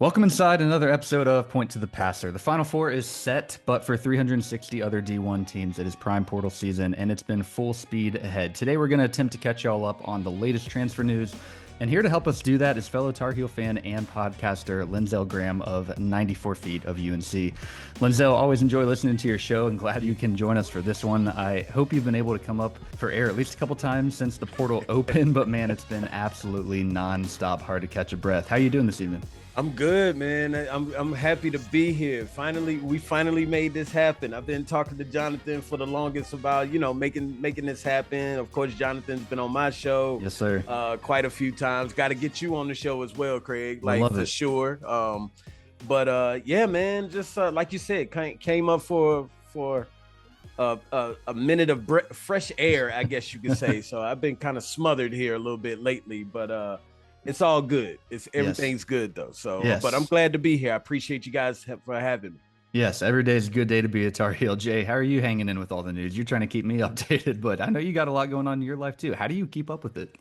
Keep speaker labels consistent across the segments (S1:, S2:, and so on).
S1: Welcome inside another episode of Point to the Passer. The Final Four is set, but for 360 other D1 teams, it is prime portal season, and it's been full speed ahead. Today, we're going to attempt to catch y'all up on the latest transfer news, and here to help us do that is fellow Tar Heel fan and podcaster Lenzell Graham of 94 Feet of UNC. Lenzell, always enjoy listening to your show, and glad you can join us for this one. I hope you've been able to come up for air at least a couple times since the portal opened, but man, it's been absolutely nonstop, hard to catch a breath. How you doing this evening?
S2: I'm good, man. I'm happy to be here. We finally made this happen. I've been talking to Jonathan for the longest about, making this happen. Of course, Jonathan's been on my show.
S1: Yes, sir.
S2: Quite a few times. Got to get you on the show as well, Craig.
S1: I love
S2: for
S1: it.
S2: sure. Yeah, man. Just like you said, came up for a minute of fresh air, I guess you could say. So I've been kind of smothered here a little bit lately, but it's all good. Everything's good though. So,
S1: Yes.
S2: But I'm glad to be here. I appreciate you guys for having me.
S1: Yes, every day is a good day to be a Tar Heel. Jay, how are you hanging in with all the news? You're trying to keep me updated, but I know you got a lot going on in your life too. How do you keep up with it?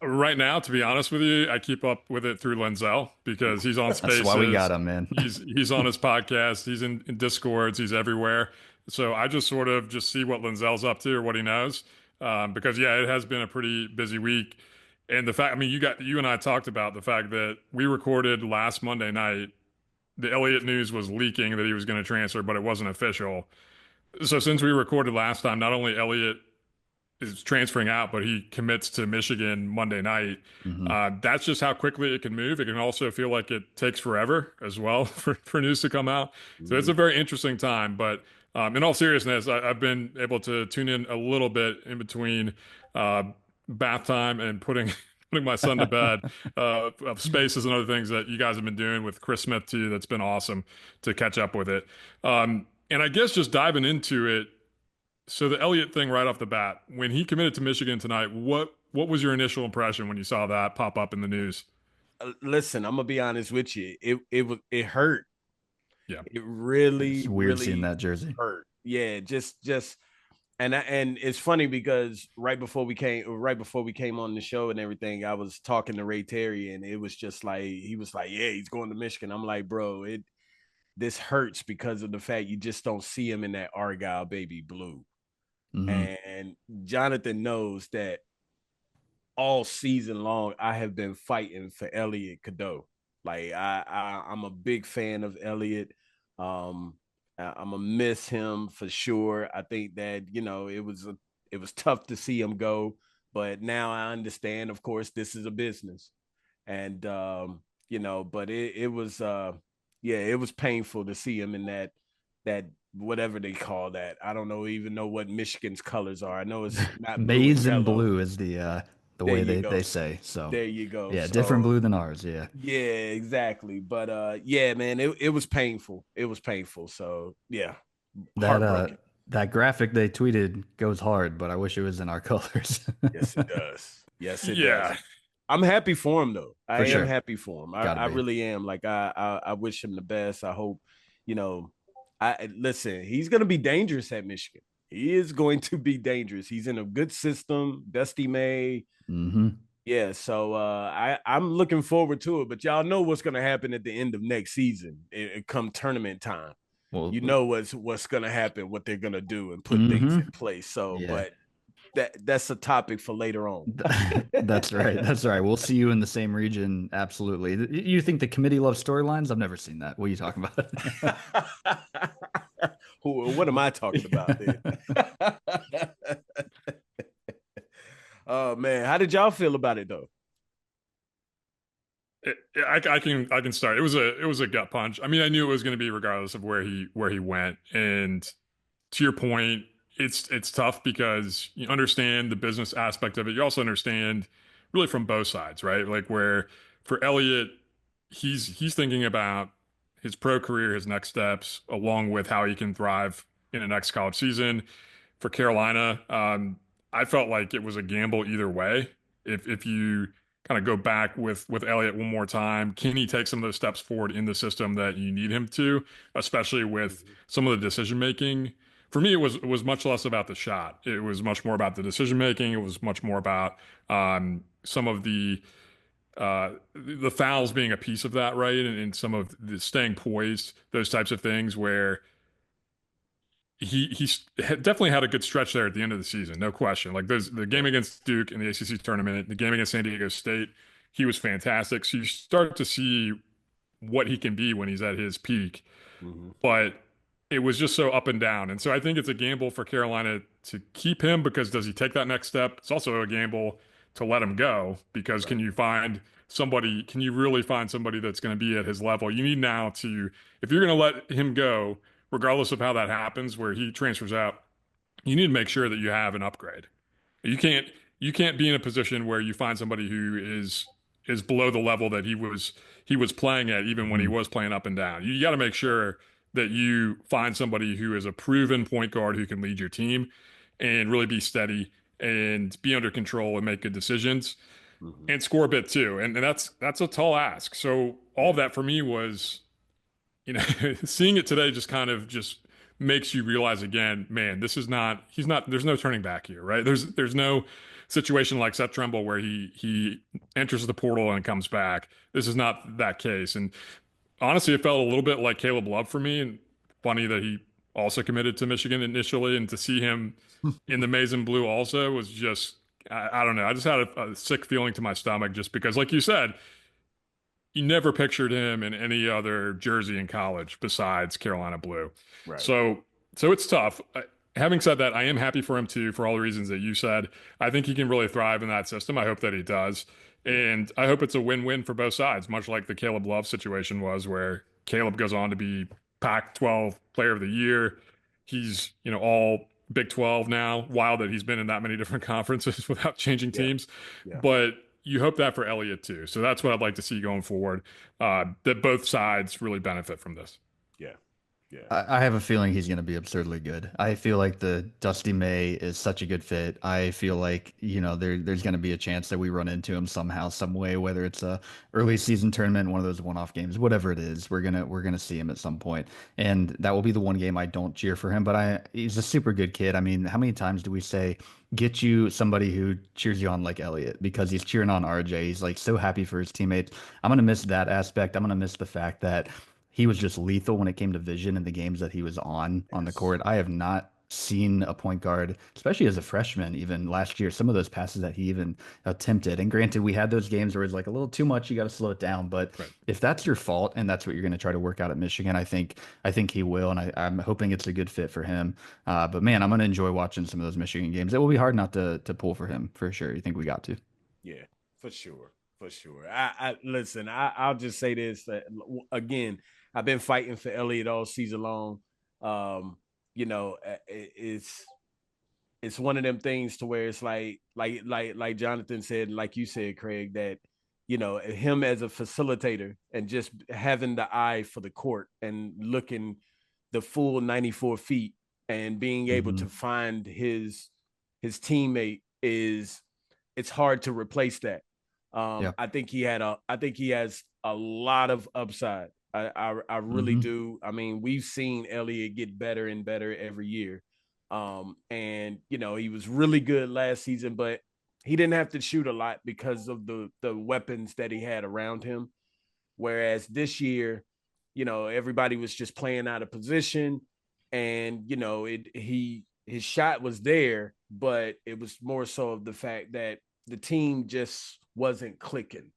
S3: Right now, to be honest with you, I keep up with it through Lenzell because he's on Spaces.
S1: That's why we got him, man.
S3: He's on his podcast. He's in Discords. He's everywhere. So I just sort of just see what Lenzell's up to or what he knows. Because yeah, it has been a pretty busy week. And the fact, I mean, you and I talked about the fact that we recorded last Monday night. The Elliott news was leaking that he was going to transfer, but it wasn't official. So since we recorded last time, not only Elliott is transferring out, but he commits to Michigan Monday night. That's just how quickly it can move. It can also feel like it takes forever as well for news to come out. So it's a very interesting time. But in all seriousness, I've been able to tune in a little bit in between bath time and putting my son to bed of Spaces and other things that you guys have been doing with Chris Smith too. That's been awesome to catch up with it. And I guess just diving into it. So the Elliott thing right off the bat, when he committed to Michigan tonight, what was your initial impression when you saw that pop up in the news?
S2: Listen, I'm gonna be honest with you. It hurt.
S3: Yeah,
S2: It really,
S1: It's weird
S2: really
S1: seeing that jersey.
S2: hurt. Yeah, just and it's funny because right before we came on the show and everything, I was talking to Ray Terry, and it was just like he was like, "Yeah, he's going to Michigan." I'm like, "Bro, this hurts because of the fact you just don't see him in that Argyle baby blue." And Jonathan knows that all season long I have been fighting for Elliott Cadeau. Like I'm a big fan of Elliott. I'm gonna miss him for sure. I think that it was tough to see him go, but now I understand. Of course, this is a business, and but it was it was painful to see him in that whatever they call that. I don't even know what Michigan's colors are. I know it's not
S1: Maize and
S2: yellow.
S1: blue is the way they say. So
S2: There you go.
S1: yeah,
S2: So,
S1: different blue than ours. Yeah.
S2: yeah, exactly. But yeah, man, it was painful. It was painful. So yeah,
S1: That
S2: heartbroken.
S1: that graphic they tweeted goes hard, but I wish it was in our colors.
S2: Yes, it does. Yes, it does.
S3: yeah,
S2: I'm happy for him though. I
S1: For
S2: am
S1: sure.
S2: happy for him.
S1: Gotta
S2: I
S1: be.
S2: really am. Like I wish him the best. I hope, you know, I listen, he's gonna be dangerous at Michigan. He is going to be dangerous. He's in a good system, Dusty May.
S1: hmm
S2: Yeah, so I'm looking forward to it, but y'all know what's gonna happen at the end of next season. It come tournament time.
S1: Well,
S2: You know what's gonna happen, what they're gonna do and put things
S1: hmm
S2: in place. So,
S1: yeah.
S2: but that's a topic for later on.
S1: That's right. That's right. We'll see you in the same region. Absolutely. You think the committee loves storylines? I've never seen that. What are you talking about?
S2: What am I talking about then? Oh man, how did y'all feel about it though?
S3: I can start. It was a gut punch. I mean, I knew it was going to be regardless of where he went. And to your point, it's tough because you understand the business aspect of it. You also understand really from both sides, right? Like where for Elliott, he's thinking about his pro career, his next steps, along with how he can thrive in the next college season. For Carolina, I felt like it was a gamble either way. If you kind of go back with Elliott one more time, can he take some of those steps forward in the system that you need him to, especially with some of the decision making? For me, it was much less about the shot. It was much more about the decision making. It was much more about some of the The fouls being a piece of that, right? And some of the staying poised, those types of things where he definitely had a good stretch there at the end of the season, no question. Like there's the game against Duke in the ACC tournament, the game against San Diego State, he was fantastic. So you start to see what he can be when he's at his peak,
S2: Mm-hmm.
S3: but it was just so up and down. And so I think it's a gamble for Carolina to keep him because does he take that next step? It's also a gamble to let him go because
S2: Right.
S3: can you really find somebody that's going to be at his level? You need now to, if you're going to let him go, regardless of how that happens, where he transfers out, you need to make sure that you have an upgrade. You can't you can't be in a position where you find somebody who is below the level that he was playing at even when he
S1: Mhm.
S3: was playing up and down. You got to make sure that you find somebody who is a proven point guard who can lead your team and really be steady and be under control and make good decisions
S2: Mm-hmm.
S3: and score a bit too. And that's a tall ask. So all of
S2: Yeah.
S3: that for me was, you know, seeing it today just makes you realize again, man, this is not, he's not, there's no turning back here, right? There's no situation like Seth Trimble where he enters the portal and comes back. This is not that case. And honestly, it felt a little bit like Caleb Love for me. And funny that he also committed to Michigan initially, and to see him in the maize and blue also was just, I don't know. I just had a sick feeling to my stomach just because, like you said, you never pictured him in any other jersey in college besides Carolina blue.
S2: Right.
S3: So it's tough. Having said that, I am happy for him too, for all the reasons that you said. I think he can really thrive in that system. I hope that he does.
S2: Yeah.
S3: And I hope it's a win-win for both sides, much like the Caleb Love situation was, where Caleb goes on to be Pac-12 Player of the Year. He's, you know, all Big 12 now. Wild that he's been in that many different conferences without changing
S2: Yeah.
S3: teams.
S2: Yeah.
S3: But you hope that for Elliott too. So that's what I'd like to see going forward. That both sides really benefit from this.
S2: Yeah. Yeah.
S1: I have a feeling he's going to be absurdly good. I feel like the Dusty May is such a good fit. I feel like, you know, there's going to be a chance that we run into him somehow, some way, whether it's a early season tournament, one of those one-off games, whatever it is, we're gonna see him at some point. And that will be the one game I don't cheer for him, but he's a super good kid. I mean, how many times do we say get you somebody who cheers you on like Elliott because he's cheering on RJ. He's like so happy for his teammates. I'm gonna miss that aspect. I'm gonna miss the fact that he was just lethal when it came to vision in the games that he was on the
S2: Yes.
S1: court. I have not seen a point guard, especially as a freshman, even last year, some of those passes that he even attempted. And granted, we had those games where it's like a little too much, you got to slow it down. But
S3: Right.
S1: if that's your fault and that's what you're going to try to work out at Michigan, I think he will, and I'm hoping it's a good fit for him. But man, I'm going to enjoy watching some of those Michigan games. It will be hard not to pull for him for sure. You think we got to?
S2: Yeah. For sure. For sure. I listen. I'll just say this that, again. I've been fighting for Elliott all season long. You know, it's one of them things to where it's like Jonathan said, like you said, Craig, that you know him as a facilitator and just having the eye for the court and looking the full 94 feet and being able
S1: Hmm.
S2: to find his teammate is it's hard to replace that.
S1: Yeah.
S2: I think he has a lot of upside. I really
S1: Hmm.
S2: do. I mean, we've seen Elliott get better and better every year. And you know, he was really good last season, but he didn't have to shoot a lot because of the weapons that he had around him. Whereas this year, you know, everybody was just playing out of position, and you know, his shot was there, but it was more so of the fact that the team just wasn't clicking.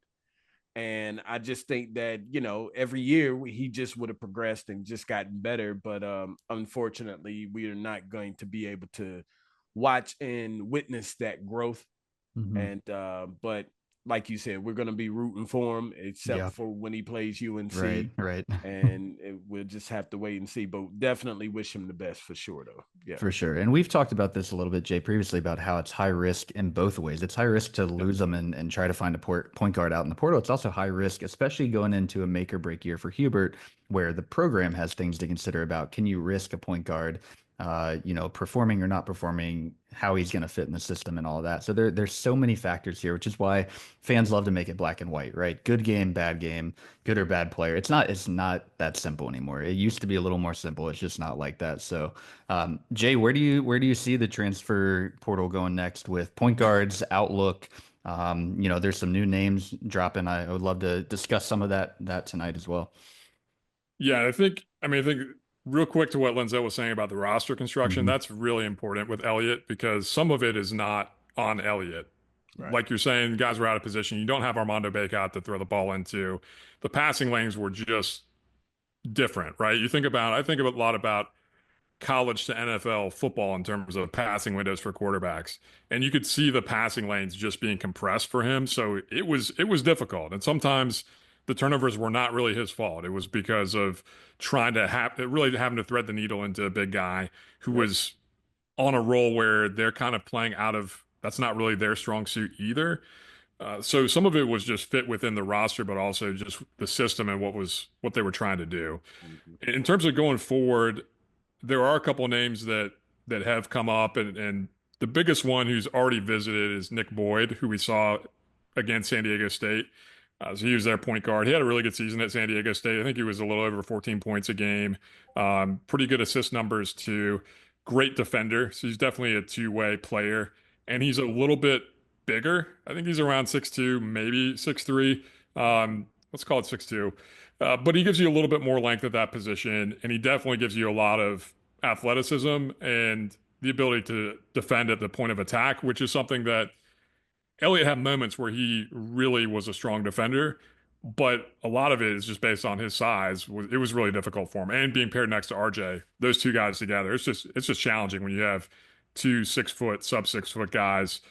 S2: And I just think that, you know, every year he just would have progressed and just gotten better. But unfortunately, we are not going to be able to watch and witness that growth.
S1: Hmm.
S2: And but like you said, we're going to be rooting for him, except
S1: Yeah.
S2: for when he plays
S1: Right.
S2: UNC.
S1: Right.
S2: And we'll just have to wait and see. But definitely wish him the best for sure, though. Yeah.
S1: For sure. And we've talked about this a little bit, Jay, previously about how it's high risk in both ways. It's high risk to
S2: Yep.
S1: lose them and try to find a point guard out in the portal. It's also high risk, especially going into a make or break year for Hubert, where the program has things to consider about. Can you risk a point guard, performing or not performing, how he's going to fit in the system and all of that. So there's so many factors here, which is why fans love to make it black and white, right? Good game, good or bad player. It's not that simple anymore. It used to be a little more simple. It's just not like that. So Jay, where do you see the transfer portal going next with point guards outlook? There's some new names dropping. I would love to discuss some of that tonight as well.
S3: Yeah, I think real quick to what Lenzell was saying about the roster construction,
S1: Mhm.
S3: that's really important with Elliott because some of it is not on Elliott.
S2: Right.
S3: Like you're saying, guys were out of position. You don't have Armando Bacot to throw the ball into. The passing lanes were just different, right? I think a lot about college to NFL football in terms of passing windows for quarterbacks. And you could see the passing lanes just being compressed for him. So it was difficult. And sometimes the turnovers were not really his fault. It was because of trying to have really having to thread the needle into a big guy who
S2: Yep.
S3: was on a roll where they're kind of playing out of that's not really their strong suit either. So some of it was just fit within the roster, but also just the system and what they were trying to do.
S2: Mhm.
S3: In terms of going forward, there are a couple of names that have come up, and the biggest one who's already visited is Nick Boyd, who we saw against San Diego State. So he was their point guard. He had a really good season at San Diego State. I think he was a little over 14 points a game. Pretty good assist numbers too. Great defender. So he's definitely a two-way player, and he's a little bit bigger. I think he's around 6'2", maybe 6'3". Let's call it 6'2". But he gives you a little bit more length at that position, and he definitely gives you a lot of athleticism and the ability to defend at the point of attack, which is something that Elliott had moments where he really was a strong defender, but a lot of it is just based on his size. It was really difficult for him, and being paired next to RJ, those two guys together, it's just challenging when you have two 6 foot, sub 6 foot guys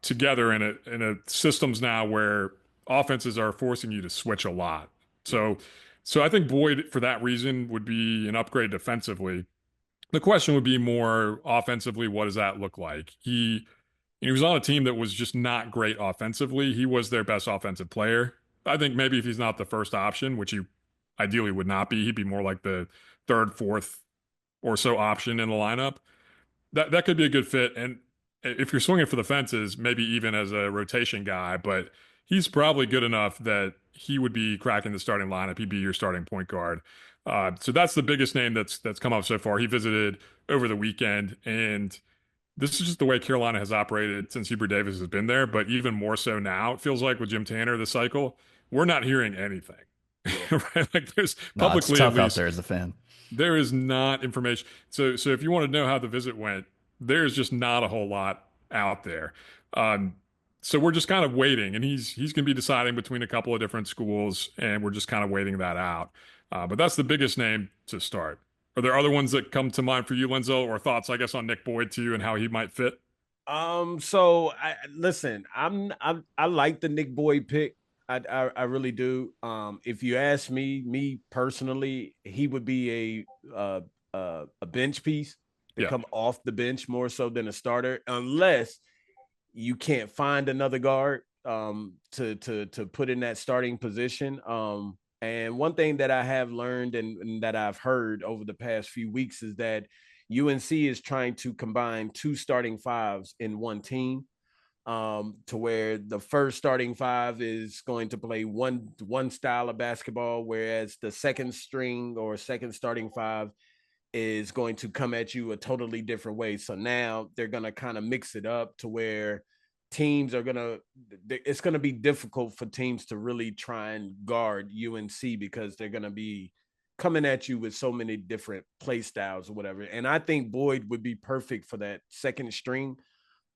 S3: together in a systems now where offenses are forcing you to switch a lot.
S2: Yeah.
S3: So I think Boyd for that reason would be an upgrade defensively. The question would be more offensively, what does that look like? He was on a team that was just not great offensively. He was their best offensive player. I think maybe if he's not the first option, which he ideally would not be, he'd be more like the third, fourth or so option in the lineup. That could be a good fit. And if you're swinging for the fences, maybe even as a rotation guy, but he's probably good enough that he would be cracking the starting lineup. He'd be your starting point guard. So that's the biggest name that's come up so far. He visited over the weekend, and this is just the way Carolina has operated since Hubert Davis has been there, but even more so now. It feels like with Jim Tanner, the cycle, we're not hearing anything.
S2: Yeah.
S3: Right? Like there's
S1: No, it's
S3: publicly at
S1: tough out
S3: least
S1: there as a fan.
S3: there is not information. So if you want to know how the visit went, there's just not a whole lot out there. Um, so we're just kind of waiting, and he's going to be deciding between a couple of different schools, and we're just kind of waiting that out. But that's the biggest name to start. Are there other ones that come to mind for you, Lenzell, or thoughts, I guess, on Nick Boyd too and how he might fit?
S2: So I listen, I like the Nick Boyd pick. I really do. If you ask me personally, he would be a bench piece to
S3: Yeah.
S2: come off the bench more so than a starter, unless you can't find another guard to put in that starting position. And one thing that I have learned and that I've heard over the past few weeks is that UNC is trying to combine two starting fives in one team, to where the first starting five is going to play one style of basketball, whereas the second string or second starting five is going to come at you a totally different way. So now they're going to kind of mix it up to where teams are going to, it's going to be difficult for teams to really try and guard UNC because they're going to be coming at you with so many different play styles or whatever. And I think Boyd would be perfect for that second string.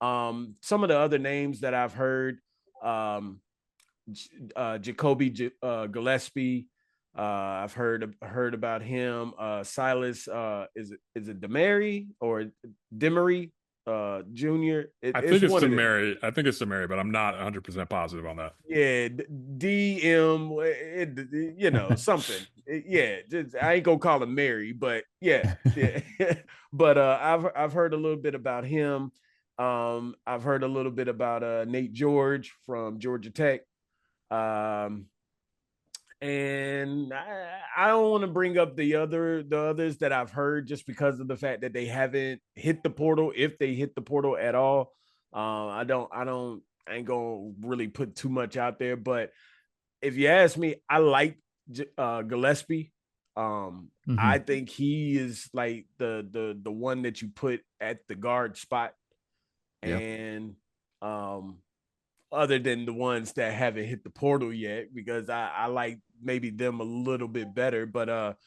S2: Some of the other names that I've heard, Jacoby Gillespie. I've heard about him. Silas, is it Demery or Demery Jr.?
S3: I think it's
S2: One
S3: to
S2: of them.
S3: Mary. I think it's to Mary, but I'm not 100% positive on that.
S2: Yeah, DM, something. Yeah, I ain't gonna call him Mary, but yeah. But I've heard a little bit about him. I've heard a little bit about Nate George from Georgia Tech. Um, and I don't want to bring up the others that I've heard just because of the fact that they haven't hit the portal, if they hit the portal at all. I ain't gonna really put too much out there, but if you ask me, I like Gillespie. I think he is like the one that you put at the guard spot,
S1: Yep.
S2: and other than the ones that haven't hit the portal yet, because I like maybe them a little bit better. But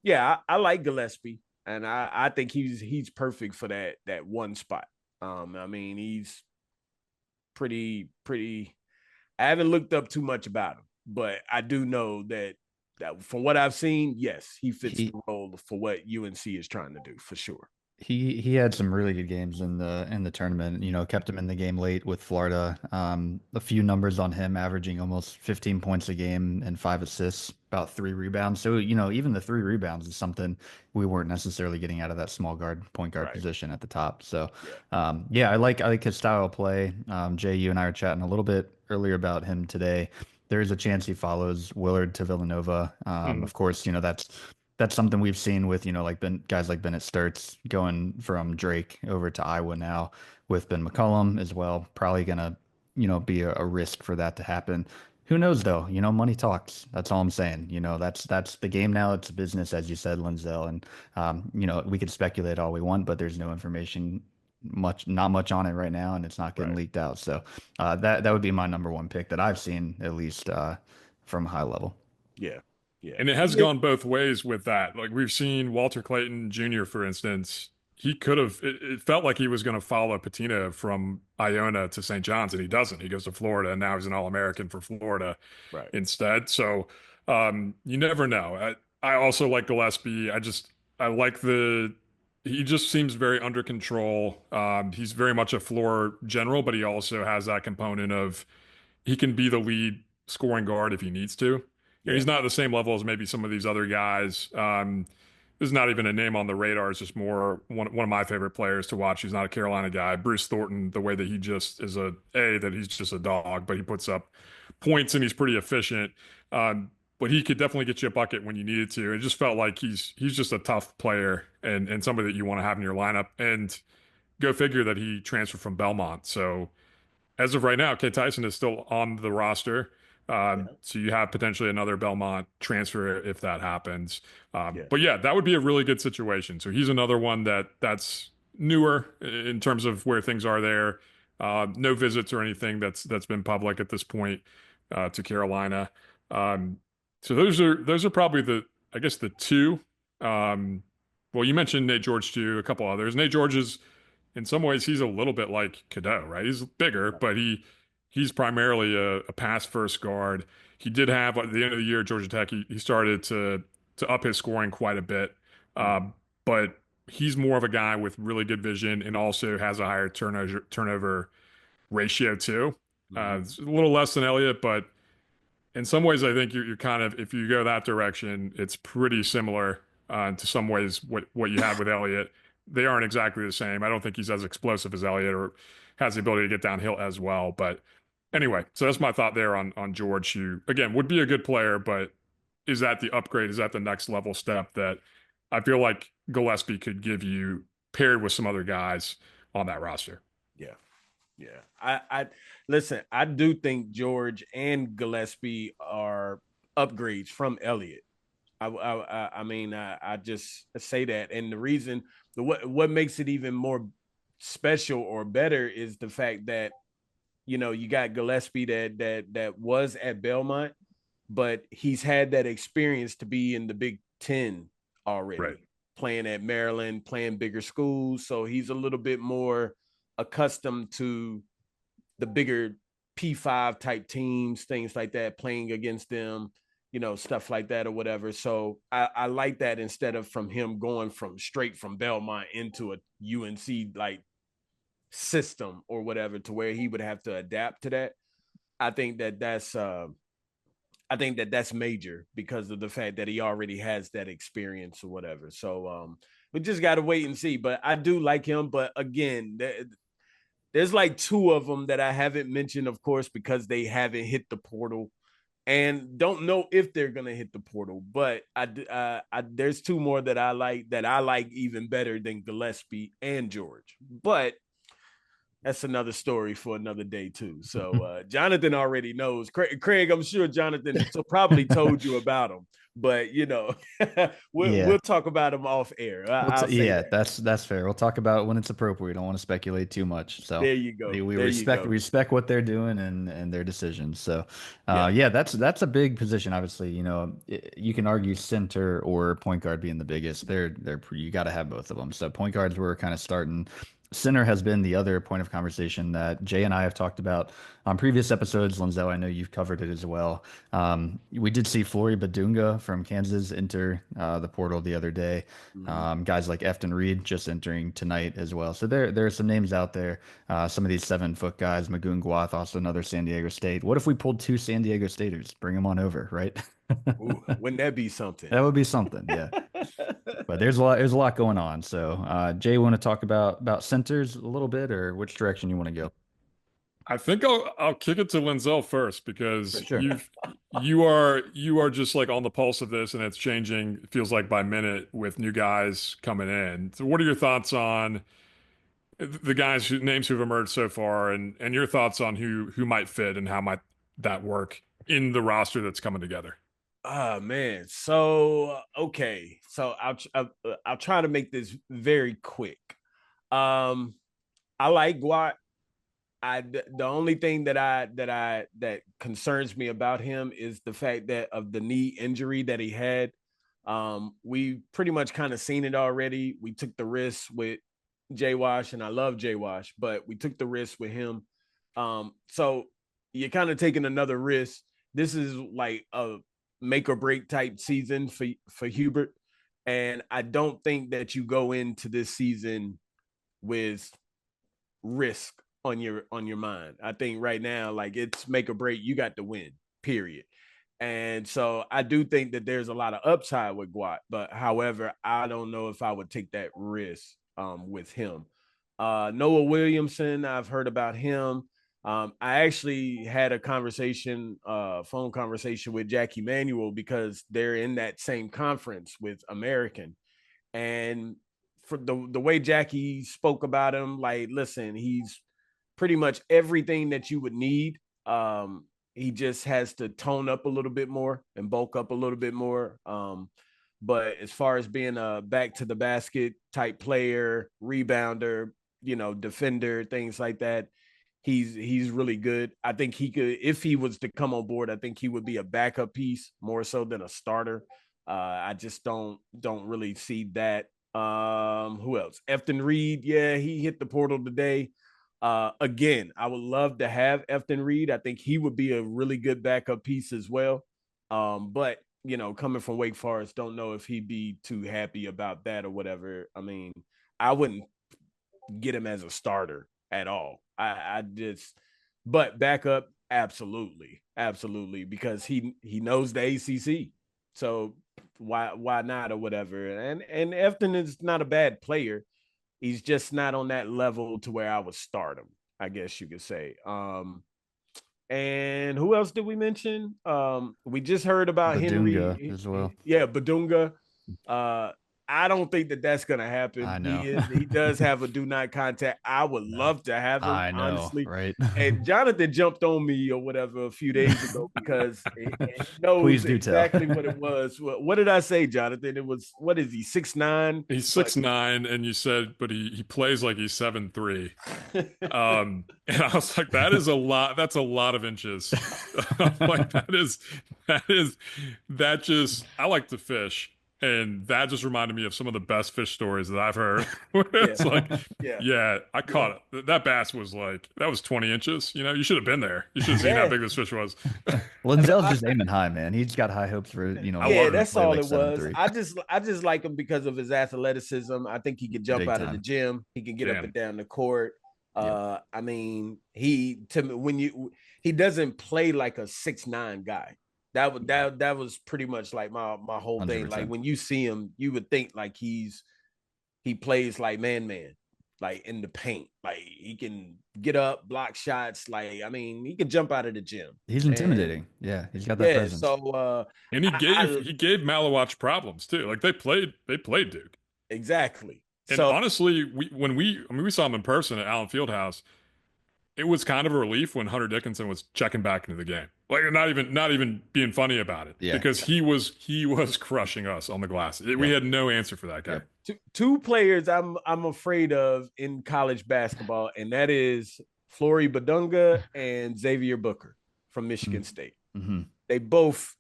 S2: yeah, I like Gillespie, and I think he's perfect for that one spot. I mean, he's pretty. I haven't looked up too much about him, but I do know that from what I've seen, yes, he fits the role for what UNC is trying to do for sure.
S1: He had some really good games in the tournament. Kept him in the game late with Florida. A few numbers on him, averaging almost 15 points a game and 5 assists, about 3 rebounds. So even the 3 rebounds is something we weren't necessarily getting out of that point guard
S2: Right.
S1: position at the top. So
S2: Yeah.
S1: yeah, I like his style of play. Jay, you and I were chatting a little bit earlier about him today. There is a chance he follows Willard to Villanova.
S2: Mhm.
S1: Of course, that's something we've seen with, like guys like Bennett Sturts going from Drake over to Iowa now with Ben McCollum as well. Probably gonna, be a risk for that to happen. Who knows though? Money talks. That's all I'm saying. That's the game now. It's a business, as you said, Lenzell. And we could speculate all we want, but there's no information not much on it right now, and it's not getting
S2: Right.
S1: leaked out. So that would be my number one pick that I've seen, at least from a high level.
S2: Yeah. Yeah.
S3: And it has gone both ways with that. Like we've seen Walter Clayton Jr., for instance, he could have, it felt like he was going to follow Patina from Iona to St. John's, and he doesn't. He goes to Florida, and now he's an All-American for Florida
S2: Right.
S3: instead. So you never know. I also like Gillespie. I like he just seems very under control. He's very much a floor general, but he also has that component of he can be the lead scoring guard if he needs to. And
S2: Yeah.
S3: he's not at the same level as maybe some of these other guys. This is not even a name on the radar. It's just more one of my favorite players to watch. He's not a Carolina guy. Bruce Thornton, the way that he just is that he's just a dog, but he puts up points and he's pretty efficient. But he could definitely get you a bucket when you needed to. It just felt like he's just a tough player and somebody that you want to have in your lineup. And go figure that he transferred from Belmont. So as of right now, Kate Tyson is still on the roster.
S2: Yeah.
S3: So you have potentially another Belmont transfer if that happens.
S2: Yeah.
S3: But yeah, that would be a really good situation. So he's another one that's newer in terms of where things are there. No visits or anything that's been public at this point to Carolina. Um, so those are probably I guess the two. Well, you mentioned Nate George too, a couple others. Nate George is in some ways he's a little bit like Cadeau, right? He's bigger, but he's primarily a pass first guard. He did have at the end of the year at Georgia Tech, he started to up his scoring quite a bit.
S2: Mhm.
S3: But he's more of a guy with really good vision and also has a higher turnover ratio too.
S2: Mhm.
S3: It's a little less than Elliott, but in some ways, I think you're kind of if you go that direction, it's pretty similar to some ways what you have with Elliott. They aren't exactly the same. I don't think he's as explosive as Elliott or has the ability to get downhill as well. But anyway, so that's my thought there on George, who again would be a good player, but is that the upgrade? Is that the next level step that I feel like Gillespie could give you paired with some other guys on that roster?
S2: Yeah. Yeah. I listen, I do think George and Gillespie are upgrades from Elliott. I mean, I just say that, and the reason, what makes it even more special or better is the fact that you got Gillespie that was at Belmont, but he's had that experience to be in the Big Ten
S3: Right.
S2: already, playing at Maryland, playing bigger schools, so he's a little bit more accustomed to the bigger P5 type teams, things like that, playing against them, stuff like that or whatever. So I like that instead of from him going from straight from Belmont into a UNC like system or whatever to where he would have to adapt to that. I think that that's major because of the fact that he already has that experience or whatever. So we just got to wait and see. But I do like him. But again, there's like two of them that I haven't mentioned, of course, because they haven't hit the portal and don't know if they're gonna hit the portal. But there's two more that I like even better than Gillespie and George. But that's another story for another day too. So Jonathan already knows. Craig, I'm sure Jonathan so probably told you about him, but
S1: Yeah.
S2: we'll talk about him off air. I'll say
S1: Yeah,
S2: that.
S1: that's fair. We'll talk about it when it's appropriate. We don't want to speculate too much. So
S2: There you go.
S1: we
S2: There you
S1: respect
S2: go.
S1: what they're doing and their decisions. So
S2: Yeah.
S1: yeah, that's a big position. Obviously, you can argue center or point guard being the biggest. You got to have both of them. So point guards were kind of starting. Center has been the other point of conversation that Jay and I have talked about on previous episodes. Lenzell, I know you've covered it as well. We did see Flory Badunga from Kansas enter the portal the other day.
S2: Mhm.
S1: Guys like Efton Reed just entering tonight as well. So there are some names out there. Some of these 7 foot guys, Magoon Gwath, also another San Diego State. What if we pulled 2 San Diego Staters? Bring them on over, right?
S2: Ooh, wouldn't that be something?
S1: That would be something, yeah. But there's a lot going on. So Jay, want to talk about centers a little bit, or which direction you want to go?
S3: I think I'll kick it to Lenzell first
S1: For
S3: because
S1: sure.
S3: you are just like on the pulse of this and it's changing, it feels like by minute with new guys coming in. So what are your thoughts on the guys who names who've emerged so far and your thoughts on who might fit and how might that work in the roster that's coming together?
S2: Oh man. So okay. So I'll try to make this very quick. I like Guat. The only thing that concerns me about him is the fact that of the knee injury that he had. We pretty much kind of seen it already. We took the risk with Jay Wash, and I love Jay Wash, but we took the risk with him. So you're kind of taking another risk. This is like a make or break type season for Hubert, and I don't think that you go into this season with risk on your mind. I think right now, like it's make or break. You got to win, period. And so I do think that there's a lot of upside with Guat, but however, I don't know if I would take that risk with him. Noah Williamson, I've heard about him. I actually had a phone conversation with Jackie Manuel because they're in that same conference with American. And for the way Jackie spoke about him, like, listen, he's pretty much everything that you would need. He just has to tone up a little bit more and bulk up a little bit more. But as far as being a back to the basket type player, rebounder, defender, things like that, he's really good. I think he could, if he was to come on board, I think he would be a backup piece more so than a starter. I just don't really see that. Who else? Efton Reed, yeah, he hit the portal today. Again, I would love to have Efton Reed. I think he would be a really good backup piece as well. But coming from Wake Forest, don't know if he'd be too happy about that or whatever. I mean, I wouldn't get him as a starter at all. I just, but backup, absolutely, absolutely, because he knows the ACC. So why not or whatever. And Efton is not a bad player. He's just not on that level to where I would start him, I guess you could say. And who else did we mention? We just heard about
S1: Badunga
S2: Henry.
S1: as well.
S2: Yeah, Badunga. Uh, I don't think that that's gonna happen.
S1: I know.
S2: He does have a do not contact. I would love to have him,
S1: I know,
S2: honestly.
S1: right?
S2: And Jonathan jumped on me or whatever a few days ago because he knows
S1: Please do tell.
S2: exactly what it was. What did I say, Jonathan? It was, what is he, 6'9"?
S3: He's
S2: But
S3: 6'9", and you said, but he plays like he's 7'3". And I was like, that is a lot. That's a lot of inches. Like that just. I like to fish, and that just reminded me of some of the best fish stories that I've heard. Where it's
S2: yeah,
S3: like,
S2: yeah,
S3: yeah, I caught it. That bass was like that was 20 inches. You should have been there. You should have seen how
S2: yeah.
S3: big this fish was.
S1: Lenzell's just aiming high, man. He's got high hopes for
S3: I
S2: Yeah,
S3: love it.
S1: to
S2: that's
S1: play
S2: all
S1: like
S2: it
S1: seven
S2: was.
S1: three,
S2: I just like him because of his athleticism. I think he can jump
S1: big
S2: out of the
S1: time.
S2: gym. He can get up
S3: Damn.
S2: and down the court.
S1: Yep.
S2: I mean, he to me he doesn't play like a 6'9" guy. That was pretty much like my whole thing. Like
S1: 100%.
S2: when you see him, you would think like he plays like man, like in the paint. Like he can get up, block shots. Like, I mean, he can jump out of the gym.
S1: He's
S2: And
S1: intimidating. Yeah, he's got that
S2: yeah,
S1: presence.
S2: so
S3: And
S2: I
S3: he gave Malawatch problems too. Like they played Duke.
S2: exactly.
S3: And
S2: So
S3: honestly, we saw him in person at Allen Fieldhouse. it was kind of a relief when Hunter Dickinson was checking back into the game. Like not even being funny about it,
S1: Yeah.
S3: because he was crushing us on the glass. We
S1: Yep.
S3: had no answer for that guy.
S1: Yep.
S2: Two players I'm afraid of in college basketball, and that is Flory Badunga and Xavier Booker from Michigan State.
S1: Mm-hmm.
S2: They both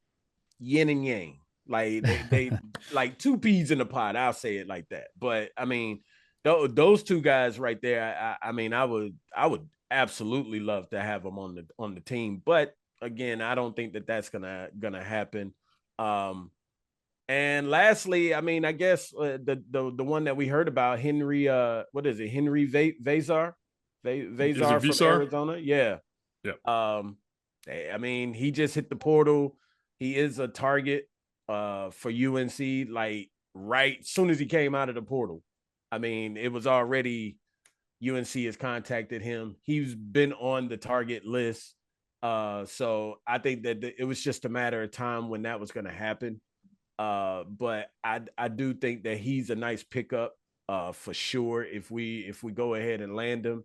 S2: yin and yang. Like they like two peas in a pod. I'll say it like that. But I mean, those two guys right there. I mean, I would absolutely love to have them on the team. But again, I don't think that's gonna happen. And lastly, I mean, I guess the one that we heard about, Henry, what is it, Henry Vazar, Vazar from
S3: Visar?
S2: Arizona, yeah.
S3: Yep.
S2: I mean, he just hit the portal. He is a target for UNC. Like right soon as he came out of the portal, I mean, it was already UNC has contacted him. He's been on the target list. So I think that it was just a matter of time when that was going to happen. But I do think that he's a nice pickup for sure if we go ahead and land him.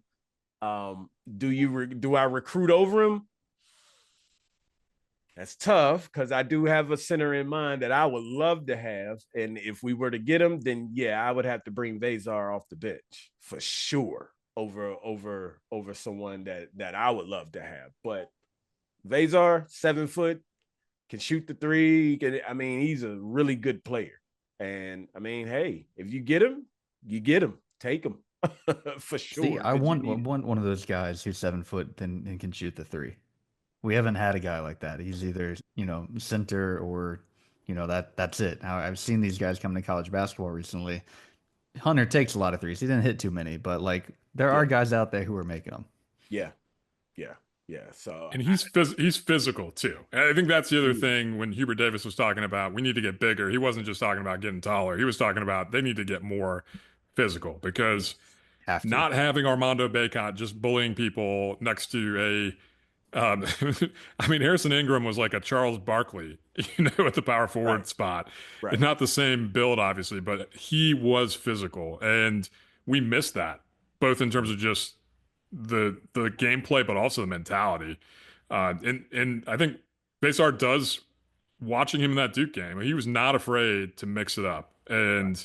S2: Do I recruit over him? That's tough because I do have a center in mind that I would love to have, and if we were to get him, then yeah, I would have to bring Vazar off the bench for sure over someone that I would love to have. But Vazar, 7 foot, can shoot the three. I mean, he's a really good player. And I mean, hey, if you get him, you get him. Take him for sure.
S1: See, I want one of those guys who's 7 foot and can shoot the three. We haven't had a guy like that. He's either, center or, that's it. Now, I've seen these guys come to college basketball recently. Hunter takes a lot of threes. He didn't hit too many, but like there are guys out there who are making them.
S2: Yeah. Yeah. Yeah. So
S3: And he's physical too. And I think that's the other thing when Hubert Davis was talking about we need to get bigger. He wasn't just talking about getting taller. He was talking about they need to get more physical because not having Armando Bacot just bullying people next to I mean, Harrison Ingram was like a Charles Barkley, at the power forward spot.
S2: Right.
S3: Not the same build, obviously, but he was physical, and we missed that both in terms of just the gameplay, but also the mentality. And I think Besar does watching him in that Duke game. He was not afraid to mix it up and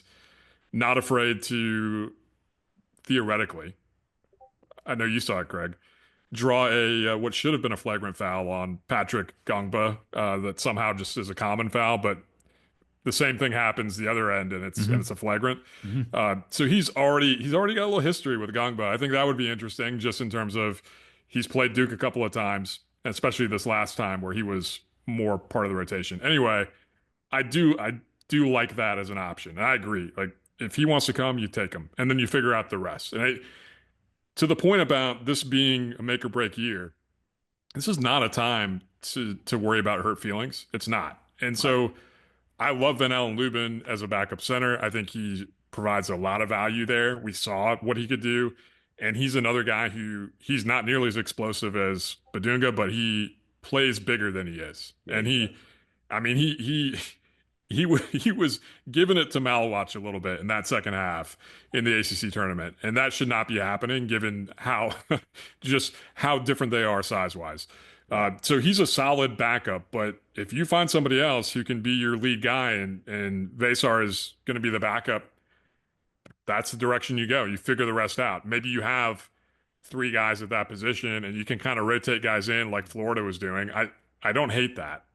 S3: not afraid to theoretically. I know you saw it, Craig. Draw a what should have been a flagrant foul on Patrick Gongba that somehow just is a common foul, but the same thing happens the other end, and it's a flagrant. So he's already got a little history with Gongba. I think that would be interesting, just in terms of he's played Duke a couple of times, especially this last time where he was more part of the rotation. Anyway, I do like that as an option. And I agree. Like if he wants to come, you take him, and then you figure out the rest. And to the point about this being a make or break year, this is not a time to worry about hurt feelings. It's not. And so I love Van Allen Lubin as a backup center. I think he provides a lot of value there. We saw what he could do. And he's another guy who he's not nearly as explosive as Badunga, but he plays bigger than he is.
S2: Yeah,
S3: and he was giving it to Malawatch a little bit in that second half in the ACC tournament, and that should not be happening given how just how different they are size wise. So he's a solid backup, but if you find somebody else who can be your lead guy and Vesar is going to be the backup, that's the direction you go. You figure the rest out. Maybe you have 3 guys at that position and you can kind of rotate guys in like Florida was doing. I don't hate that.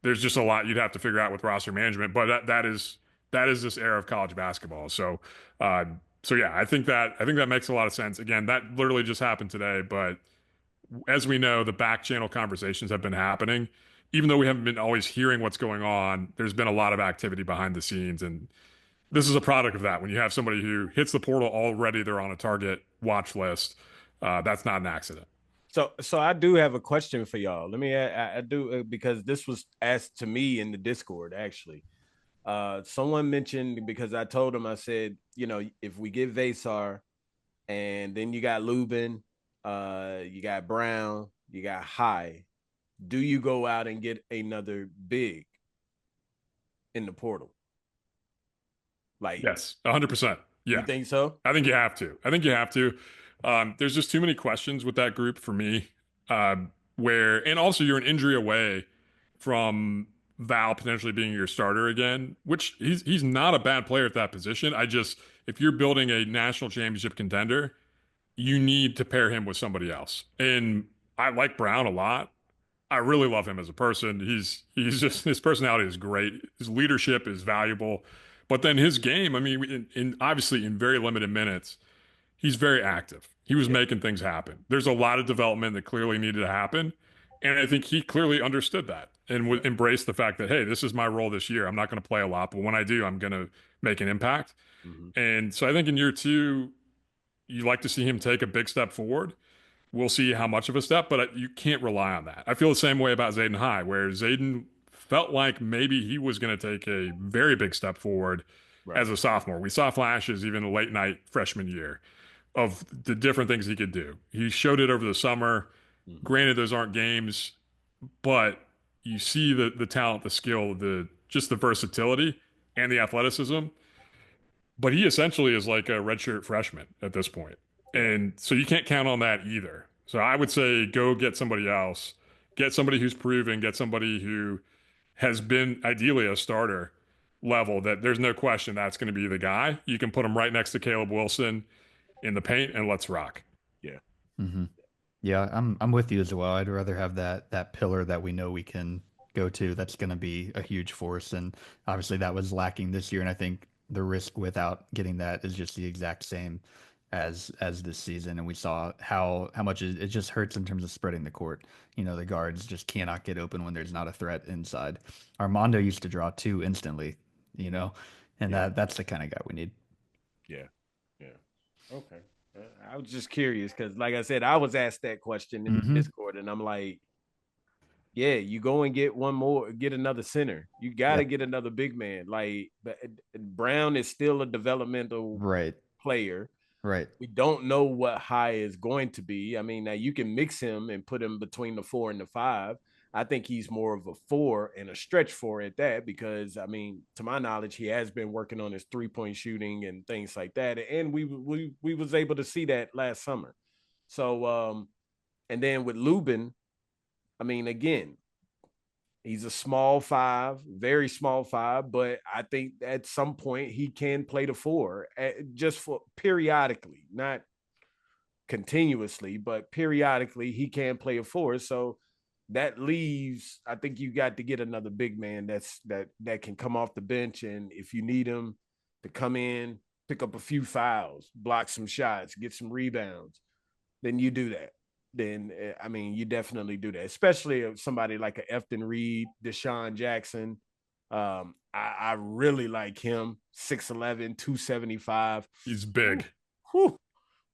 S3: There's just a lot you'd have to figure out with roster management, but that is this era of college basketball. So yeah, I think that makes a lot of sense. Again, that literally just happened today, but as we know, the back channel conversations have been happening. Even though we haven't been always hearing what's going on, there's been a lot of activity behind the scenes, and this is a product of that. When you have somebody who hits the portal already, they're on a target watch list. That's not an accident.
S2: So I do have a question for y'all. Let me I do because this was asked to me in the Discord actually. Someone mentioned because I told him I said, if we get Vesar and then you got Lubin, you got Brown, you got High, do you go out and get another big in the portal? Like
S3: yes, 100%. Yeah.
S2: You think so?
S3: I think you have to. There's just too many questions with that group for me. And also you're an injury away from Val potentially being your starter again, which he's not a bad player at that position. If you're building a national championship contender, you need to pair him with somebody else. And I like Brown a lot. I really love him as a person. He's just his personality is great. His leadership is valuable. But then his game, I mean, obviously in very limited minutes, he's very active. He was
S2: Yeah.
S3: making things happen. There's a lot of development that clearly needed to happen. And I think he clearly understood that and would embrace the fact that, hey, this is my role this year. I'm not going to play a lot, but when I do, I'm going to make an impact.
S2: Mm-hmm.
S3: And so I think in year two, you like to see him take a big step forward. We'll see how much of a step, but you can't rely on that. I feel the same way about Zayden High, where Zayden felt like maybe he was going to take a very big step forward
S2: Right.
S3: as a sophomore. We saw flashes even the late night freshman year of the different things he could do. He showed it over the summer.
S2: Mm-hmm.
S3: Granted, those aren't games, but you see the talent, the skill, just the versatility and the athleticism. But he essentially is like a redshirt freshman at this point. And so you can't count on that either. So I would say go get somebody else, get somebody who's proven, get somebody who has been ideally a starter level that there's no question that's going to be the guy. You can put him right next to Caleb Wilson in the paint and let's rock.
S2: Yeah.
S1: Mm-hmm. Yeah, I'm with you as well. I'd rather have that pillar that we know we can go to. That's going to be a huge force, and obviously that was lacking this year. And I think the risk without getting that is just the exact same as this season. And we saw how much it just hurts in terms of spreading the court. You know, the guards just cannot get open when there's not a threat inside. Armando used to draw two instantly. You know, and
S2: Yeah.
S1: that's the kind of guy we need.
S2: Yeah. Yeah. Okay. I was just curious because, like I said, I was asked that question in
S1: Mhm.
S2: Discord, and I'm like, yeah, you go and get one more, get another center. You got to
S1: Yep.
S2: get another big man. Like, Brown is still a developmental
S1: Right.
S2: player.
S1: Right.
S2: We don't know what High is going to be. I mean, now you can mix him and put him between the 4 and the 5. I think he's more of a 4 and a stretch 4 at that because, I mean, to my knowledge, he has been working on his 3-point shooting and things like that. And we was able to see that last summer. So, and then with Lubin, I mean, again, he's a small 5, very small 5, but I think at some point he can play the 4 just for periodically, not continuously, but periodically he can play a 4. So that leaves, I think you got to get another big man that can come off the bench, and if you need him to come in, pick up a few fouls, block some shots, get some rebounds, then you do that. Then I mean, you definitely do that, especially if somebody like a Efton Reed, Deshaun Jackson. I really like him, 6'11", 275.
S3: He's big.
S2: Whew,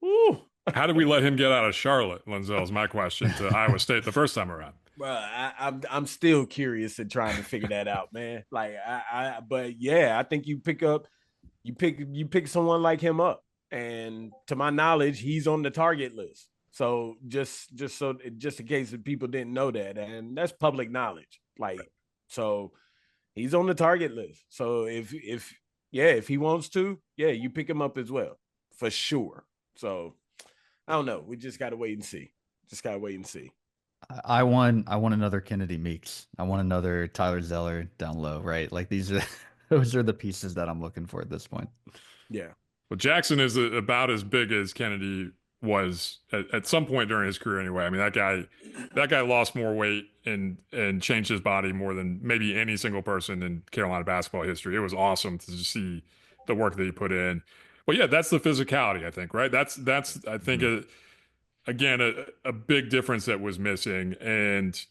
S2: whew.
S3: How did we let him get out of Charlotte, Lenzell, is my question to Iowa State the first time around.
S2: Bro, I'm still curious and trying to figure that out, man. Like but yeah, I think you pick someone like him up, and to my knowledge, he's on the target list. So just in case if people didn't know that, and that's public knowledge. Like, so he's on the target list. So if he wants to, yeah, you pick him up as well for sure. So I don't know. We just gotta wait and see. Just gotta wait and see.
S1: I want another Kennedy Meeks. I want another Tyler Zeller down low, right? Like these are those are the pieces that I'm looking for at this point.
S2: Yeah.
S3: Well, Jackson is about as big as Kennedy was at some point during his career anyway. I mean, that guy lost more weight and changed his body more than maybe any single person in Carolina basketball history. It was awesome to see the work that he put in. But yeah, that's the physicality, I think, right? That's I think again a big difference that was missing. And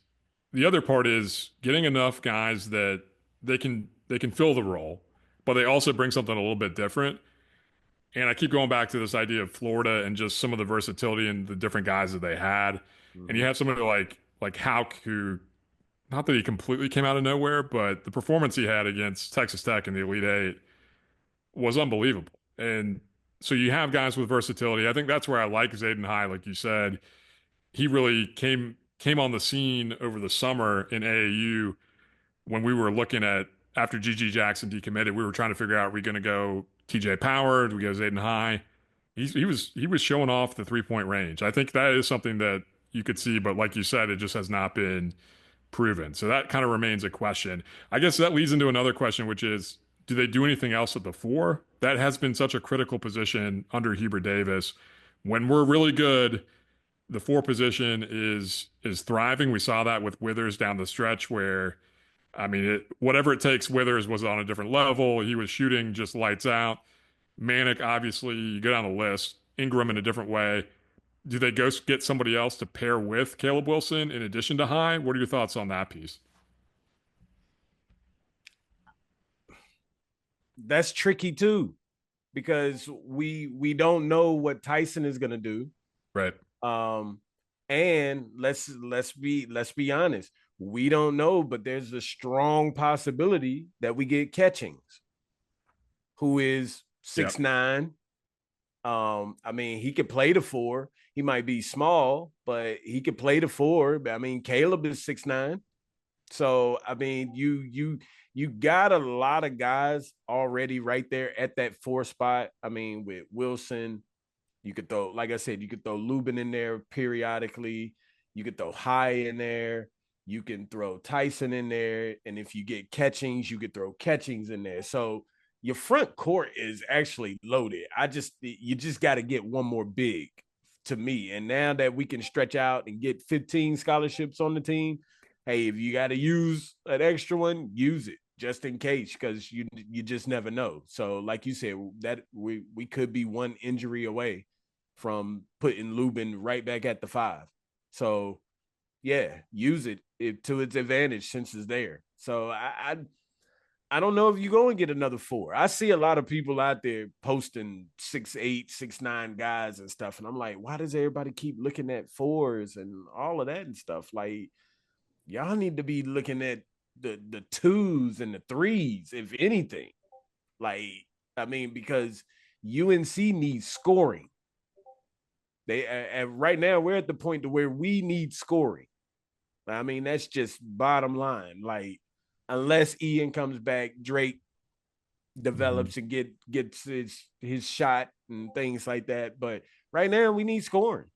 S3: the other part is getting enough guys that they can fill the role, but they also bring something a little bit different. And I keep going back to this idea of Florida and just some of the versatility and the different guys that they had. And you have somebody like Hauk, who, not that he completely came out of nowhere, but the performance he had against Texas Tech in the Elite Eight was unbelievable. And so you have guys with versatility. I think that's where I like Zayden High, like you said. He really came on the scene over the summer in AAU when we were looking at, after GG Jackson decommitted, we were trying to figure out, are we going to go TJ Power? Do we go Zayden High? he was showing off the 3-point range. I think that is something that you could see, but like you said, it just has not been proven. So that kind of remains a question. I guess that leads into another question, which is, do they do anything else at the four? That has been such a critical position under Hubert Davis. When we're really good, the four position is thriving. We saw that with Withers down the stretch where I mean, whatever it takes, Withers was on a different level. He was shooting just lights out. Manic, obviously, you go down the list. Ingram in a different way. Do they go get somebody else to pair with Caleb Wilson in addition to High? What are your thoughts on that piece?
S2: That's tricky too, because we don't know what Tyson is gonna do.
S3: Right.
S2: And let's be honest, we don't know, but there's a strong possibility that we get Catchings, who is 6'9". I mean, he could play the four. He might be small, but he could play the four. I mean, Caleb is 6'9". So I mean, you got a lot of guys already right there at that four spot. I mean, with Wilson, you could throw, like I said, you could throw Lubin in there periodically. You could throw High in there. You can throw Tyson in there. And if you get Catchings, you could throw Catchings in there. So your front court is actually loaded. You just got to get one more big to me. And now that we can stretch out and get 15 scholarships on the team, hey, if you got to use an extra one, use it just in case, because you just never know. So like you said, that we could be one injury away from putting Lubin right back at the 5. So yeah, use it to its advantage since it's there. So I don't know if you go and get another 4. I see a lot of people out there posting 6'8", 6'9" guys and stuff, and I'm like, why does everybody keep looking at 4s and all of that and stuff? Like, y'all need to be looking at the 2s and the 3s, if anything. Like, I mean, because UNC needs scoring. Right now we're at the point to where we need scoring. I mean, that's just bottom line. Like, unless Ian comes back, Drake develops and gets his shot and things like that. But right now we need scoring.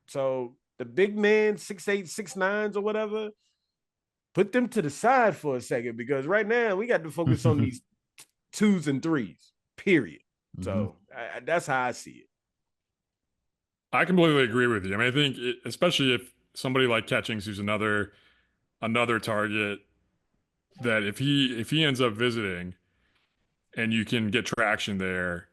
S2: So the big man, 6'8", 6'9" or whatever, put them to the side for a second, because right now we got to focus on these 2s and 3s, period. So that's how I see it.
S3: I completely agree with you. I mean, I think especially if somebody like Catchings, who's another target, that if he ends up visiting and you can get traction there,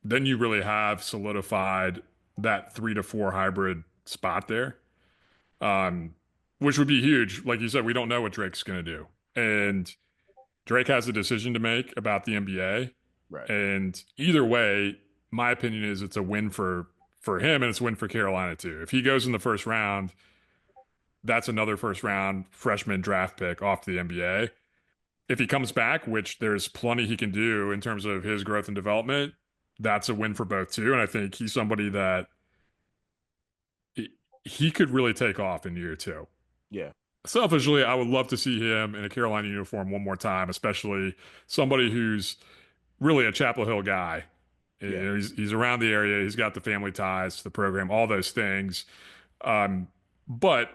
S3: then you really have solidified that 3 to 4 hybrid spot there, which would be huge. Like you said, we don't know what Drake's going to do, and Drake has a decision to make about the NBA.
S2: Right.
S3: And either way, my opinion is it's a win for him, and it's a win for Carolina too. If he goes in the first round, that's another first round freshman draft pick off to the NBA. If he comes back, which there's plenty he can do in terms of his growth and development, that's a win for both too. And I think he's somebody that he could really take off in year 2.
S2: Yeah.
S3: Selfishly, I would love to see him in a Carolina uniform one more time, especially somebody who's really a Chapel Hill guy. Yeah. You know, he's around the area. He's got the family ties to the program, all those things. But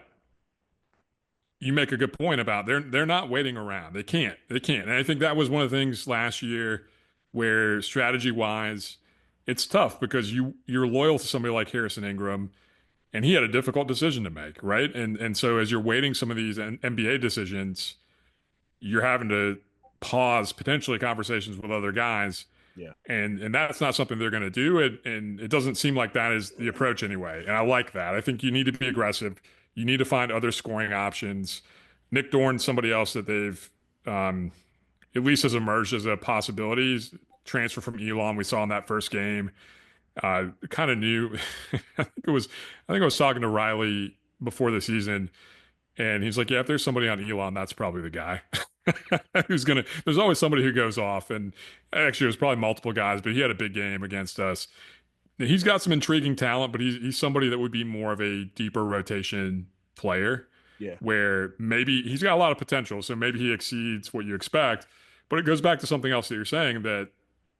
S3: you make a good point about they're not waiting around. They can't. And I think that was one of the things last year where strategy wise, it's tough because you're loyal to somebody like Harrison Ingram, and he had a difficult decision to make, right? And so as you're waiting some of these NBA decisions, you're having to pause potentially conversations with other guys.
S2: Yeah.
S3: And that's not something they're going to do. And it doesn't seem like that is the approach anyway. And I like that. I think you need to be aggressive. You need to find other scoring options. Nick Dorn's somebody else that they've at least has emerged as a possibility. Transfer from Elon, we saw in that first game. Kind of new. I think I was talking to Riley before the season, and he's like, "Yeah, if there's somebody on Elon, that's probably the guy who's gonna." There's always somebody who goes off, and actually, it was probably multiple guys, but he had a big game against us. He's got some intriguing talent, but he's somebody that would be more of a deeper rotation player.
S2: Yeah.
S3: Where maybe he's got a lot of potential, so maybe he exceeds what you expect. But it goes back to something else that you're saying, that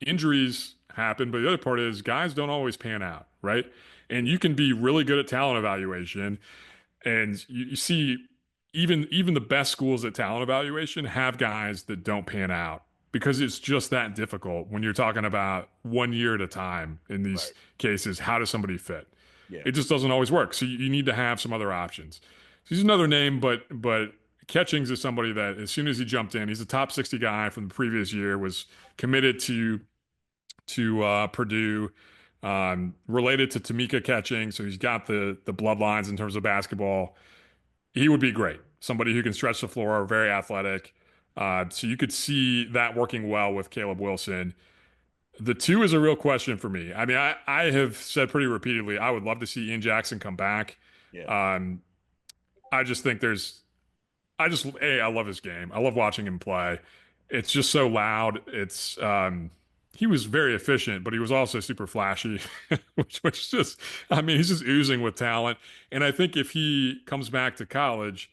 S3: injuries happen, but the other part is guys don't always pan out, right? And you can be really good at talent evaluation, and you see even the best schools at talent evaluation have guys that don't pan out because it's just that difficult when you're talking about 1 year at a time in these
S2: Right.
S3: cases. How does somebody fit?
S2: Yeah.
S3: It just doesn't always work. So you need to have some other options. So he's another name, but Catchings is somebody that as soon as he jumped in, he's a top 60 guy from the previous year, was committed to Purdue, related to Tamika Catching, so he's got the bloodlines in terms of basketball. He would be great. Somebody who can stretch the floor, very athletic. So you could see that working well with Caleb Wilson. The two is a real question for me. I mean, I have said pretty repeatedly, I would love to see Ian Jackson come back.
S2: Yeah.
S3: Um, I just think I love his game. I love watching him play. It's just so loud. He was very efficient, but he was also super flashy, which just, I mean, he's just oozing with talent. And I think if he comes back to college,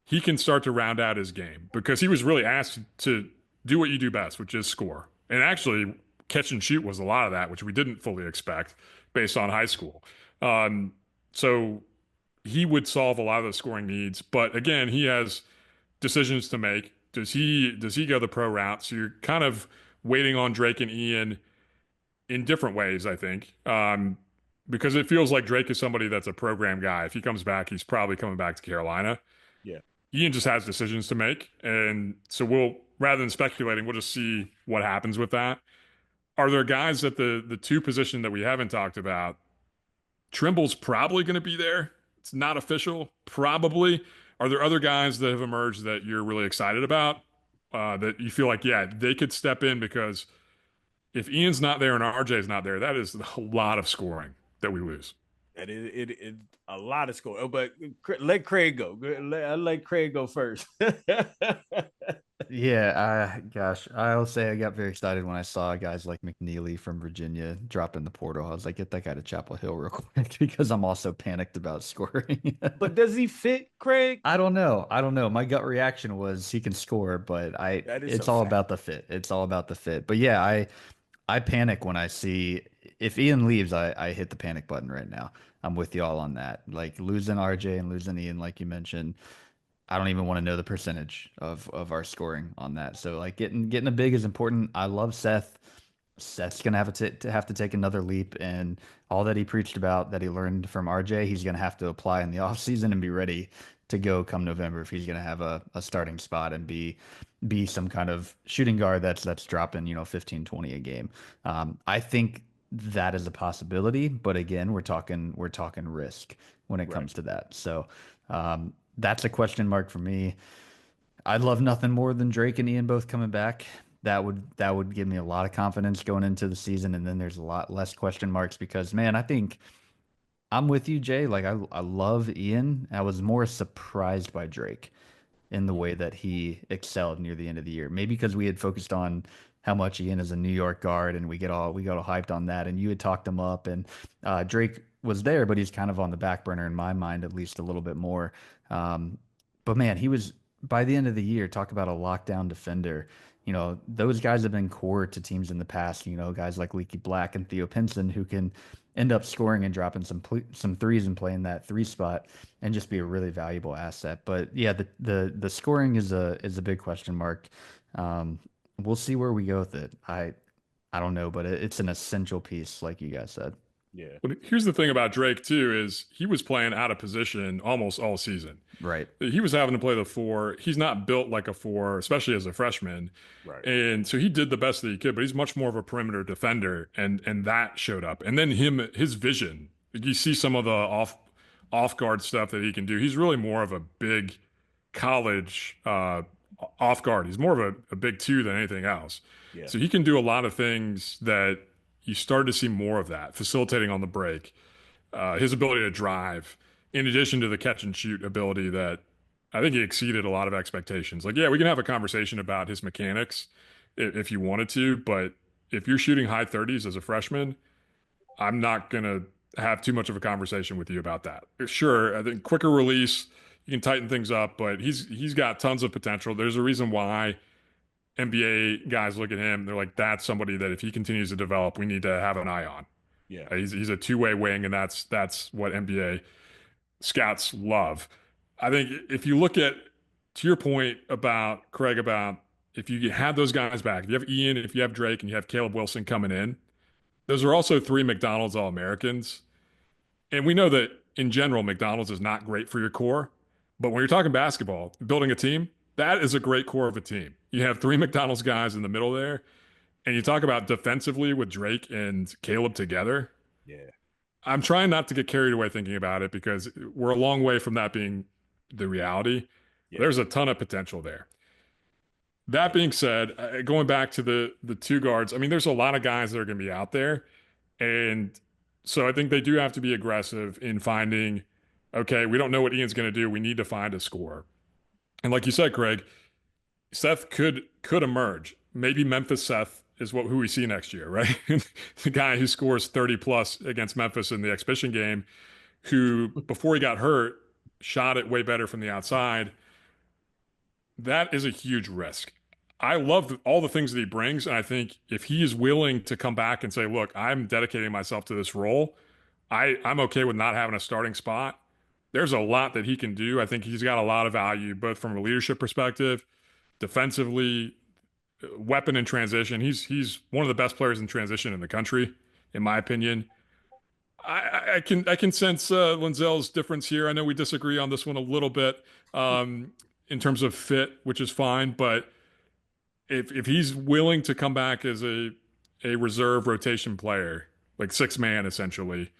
S3: he can start to round out his game because he was really asked to do what you do best, which is score. And actually, catch and shoot was a lot of that, which we didn't fully expect based on high school. So he would solve a lot of the scoring needs. But again, he has decisions to make. Does he go the pro route? So you're kind of waiting on Drake and Ian in different ways, I think. Because it feels like Drake is somebody that's a program guy. If he comes back, he's probably coming back to Carolina.
S2: Yeah.
S3: Ian just has decisions to make. And so rather than speculating, we'll just see what happens with that. Are there guys at the two position that we haven't talked about? Trimble's probably going to be there. It's not official, probably. Are there other guys that have emerged that you're really excited about, that you feel like, yeah, they could step in? Because if Ian's not there and RJ's not there, that is a lot of scoring that we lose.
S2: And it a lot of score. But let Craig go. Let Craig go first.
S1: Yeah, gosh, I'll say I got very excited when I saw guys like McNeely from Virginia drop in the portal. I was like, get that guy to Chapel Hill real quick because I'm also panicked about scoring.
S2: But does he fit, Craig?
S1: I don't know. I don't know. My gut reaction was he can score, but
S2: That is
S1: it's
S2: a
S1: all
S2: fact.
S1: about the fit. It's all about the fit. But yeah, I panic when I see if Ian leaves, I hit the panic button right now. I'm with y'all on that. Like losing RJ and losing Ian, like you mentioned, I don't even want to know the percentage of our scoring on that. So like getting a big is important. I love Seth. Seth's gonna have to take another leap, and all that he preached about that he learned from RJ, he's gonna have to apply in the offseason and be ready to go come November if he's gonna have a starting spot and be some kind of shooting guard that's dropping 15 20 a game. I think that is a possibility, but again, we're talking risk when it
S2: Right.
S1: comes to that. So that's a question mark for me. I'd love nothing more than Drake and Ian both coming back. That would give me a lot of confidence going into the season, and then there's a lot less question marks because man, I think I'm with you, Jay. Like I love Ian. I was more surprised by Drake in the way that he excelled near the end of the year. Maybe because we had focused on how much Ian is a New York guard, and we got all hyped on that, and you had talked him up, and Drake was there, but he's kind of on the back burner in my mind, at least a little bit more. Um, but man, he was by the end of the year. Talk about a lockdown defender. Those guys have been core to teams in the past. Guys like Leaky Black and Theo Pinson who can end up scoring and dropping some threes and playing that three spot and just be a really valuable asset. But yeah, the scoring is a big question mark. We'll see where we go with it. I don't know, but it's an essential piece, like you guys said.
S2: Yeah.
S3: But here's the thing about Drake too is he was playing out of position almost all season.
S1: Right.
S3: He was having to play the four. He's not built like a four, especially as a freshman.
S2: Right.
S3: And so he did the best that he could, but he's much more of a perimeter defender, and that showed up. And then his vision. You see some of the off guard stuff that he can do. He's really more of a big college off guard. He's more of a big two than anything else.
S2: Yeah.
S3: So he can do a lot of things that you started to see more of that, facilitating on the break, his ability to drive, in addition to the catch and shoot ability that I think he exceeded a lot of expectations. Like, yeah, we can have a conversation about his mechanics if you wanted to, but if you're shooting high 30s as a freshman, I'm not going to have too much of a conversation with you about that. Sure, I think quicker release, you can tighten things up, but he's got tons of potential. There's a reason why NBA guys look at him, they're like, that's somebody that if he continues to develop, we need to have an eye on.
S2: Yeah.
S3: He's a two-way wing, and that's what NBA scouts love. I think if you look at, to your point about Craig, about if you have those guys back, if you have Ian, if you have Drake, and you have Caleb Wilson coming in, those are also three McDonald's All-Americans. And we know that in general, McDonald's is not great for your core. But when you're talking basketball, building a team, that is a great core of a team. You have three McDonald's guys in the middle there. And you talk about defensively with Drake and Caleb together.
S2: Yeah.
S3: I'm trying not to get carried away thinking about it because we're a long way from that being the reality.
S2: Yeah.
S3: There's a ton of potential there. That being said, going back to the two guards, I mean, there's a lot of guys that are going to be out there. And so I think they do have to be aggressive in finding, okay, we don't know what Ian's going to do. We need to find a scorer. And like you said, Craig, Seth could emerge. Maybe Memphis Seth is who we see next year, right? The guy who scores 30 plus against Memphis in the exhibition game, who before he got hurt, shot it way better from the outside. That is a huge risk. I love all the things that he brings. And I think if he is willing to come back and say, look, I'm dedicating myself to this role, I'm okay with not having a starting spot. There's a lot that he can do. I think he's got a lot of value, both from a leadership perspective, defensively, weapon in transition. He's one of the best players in transition in the country, in my opinion. I can sense Lenzell's difference here. I know we disagree on this one a little bit in terms of fit, which is fine. But if he's willing to come back as a reserve rotation player, like six man essentially,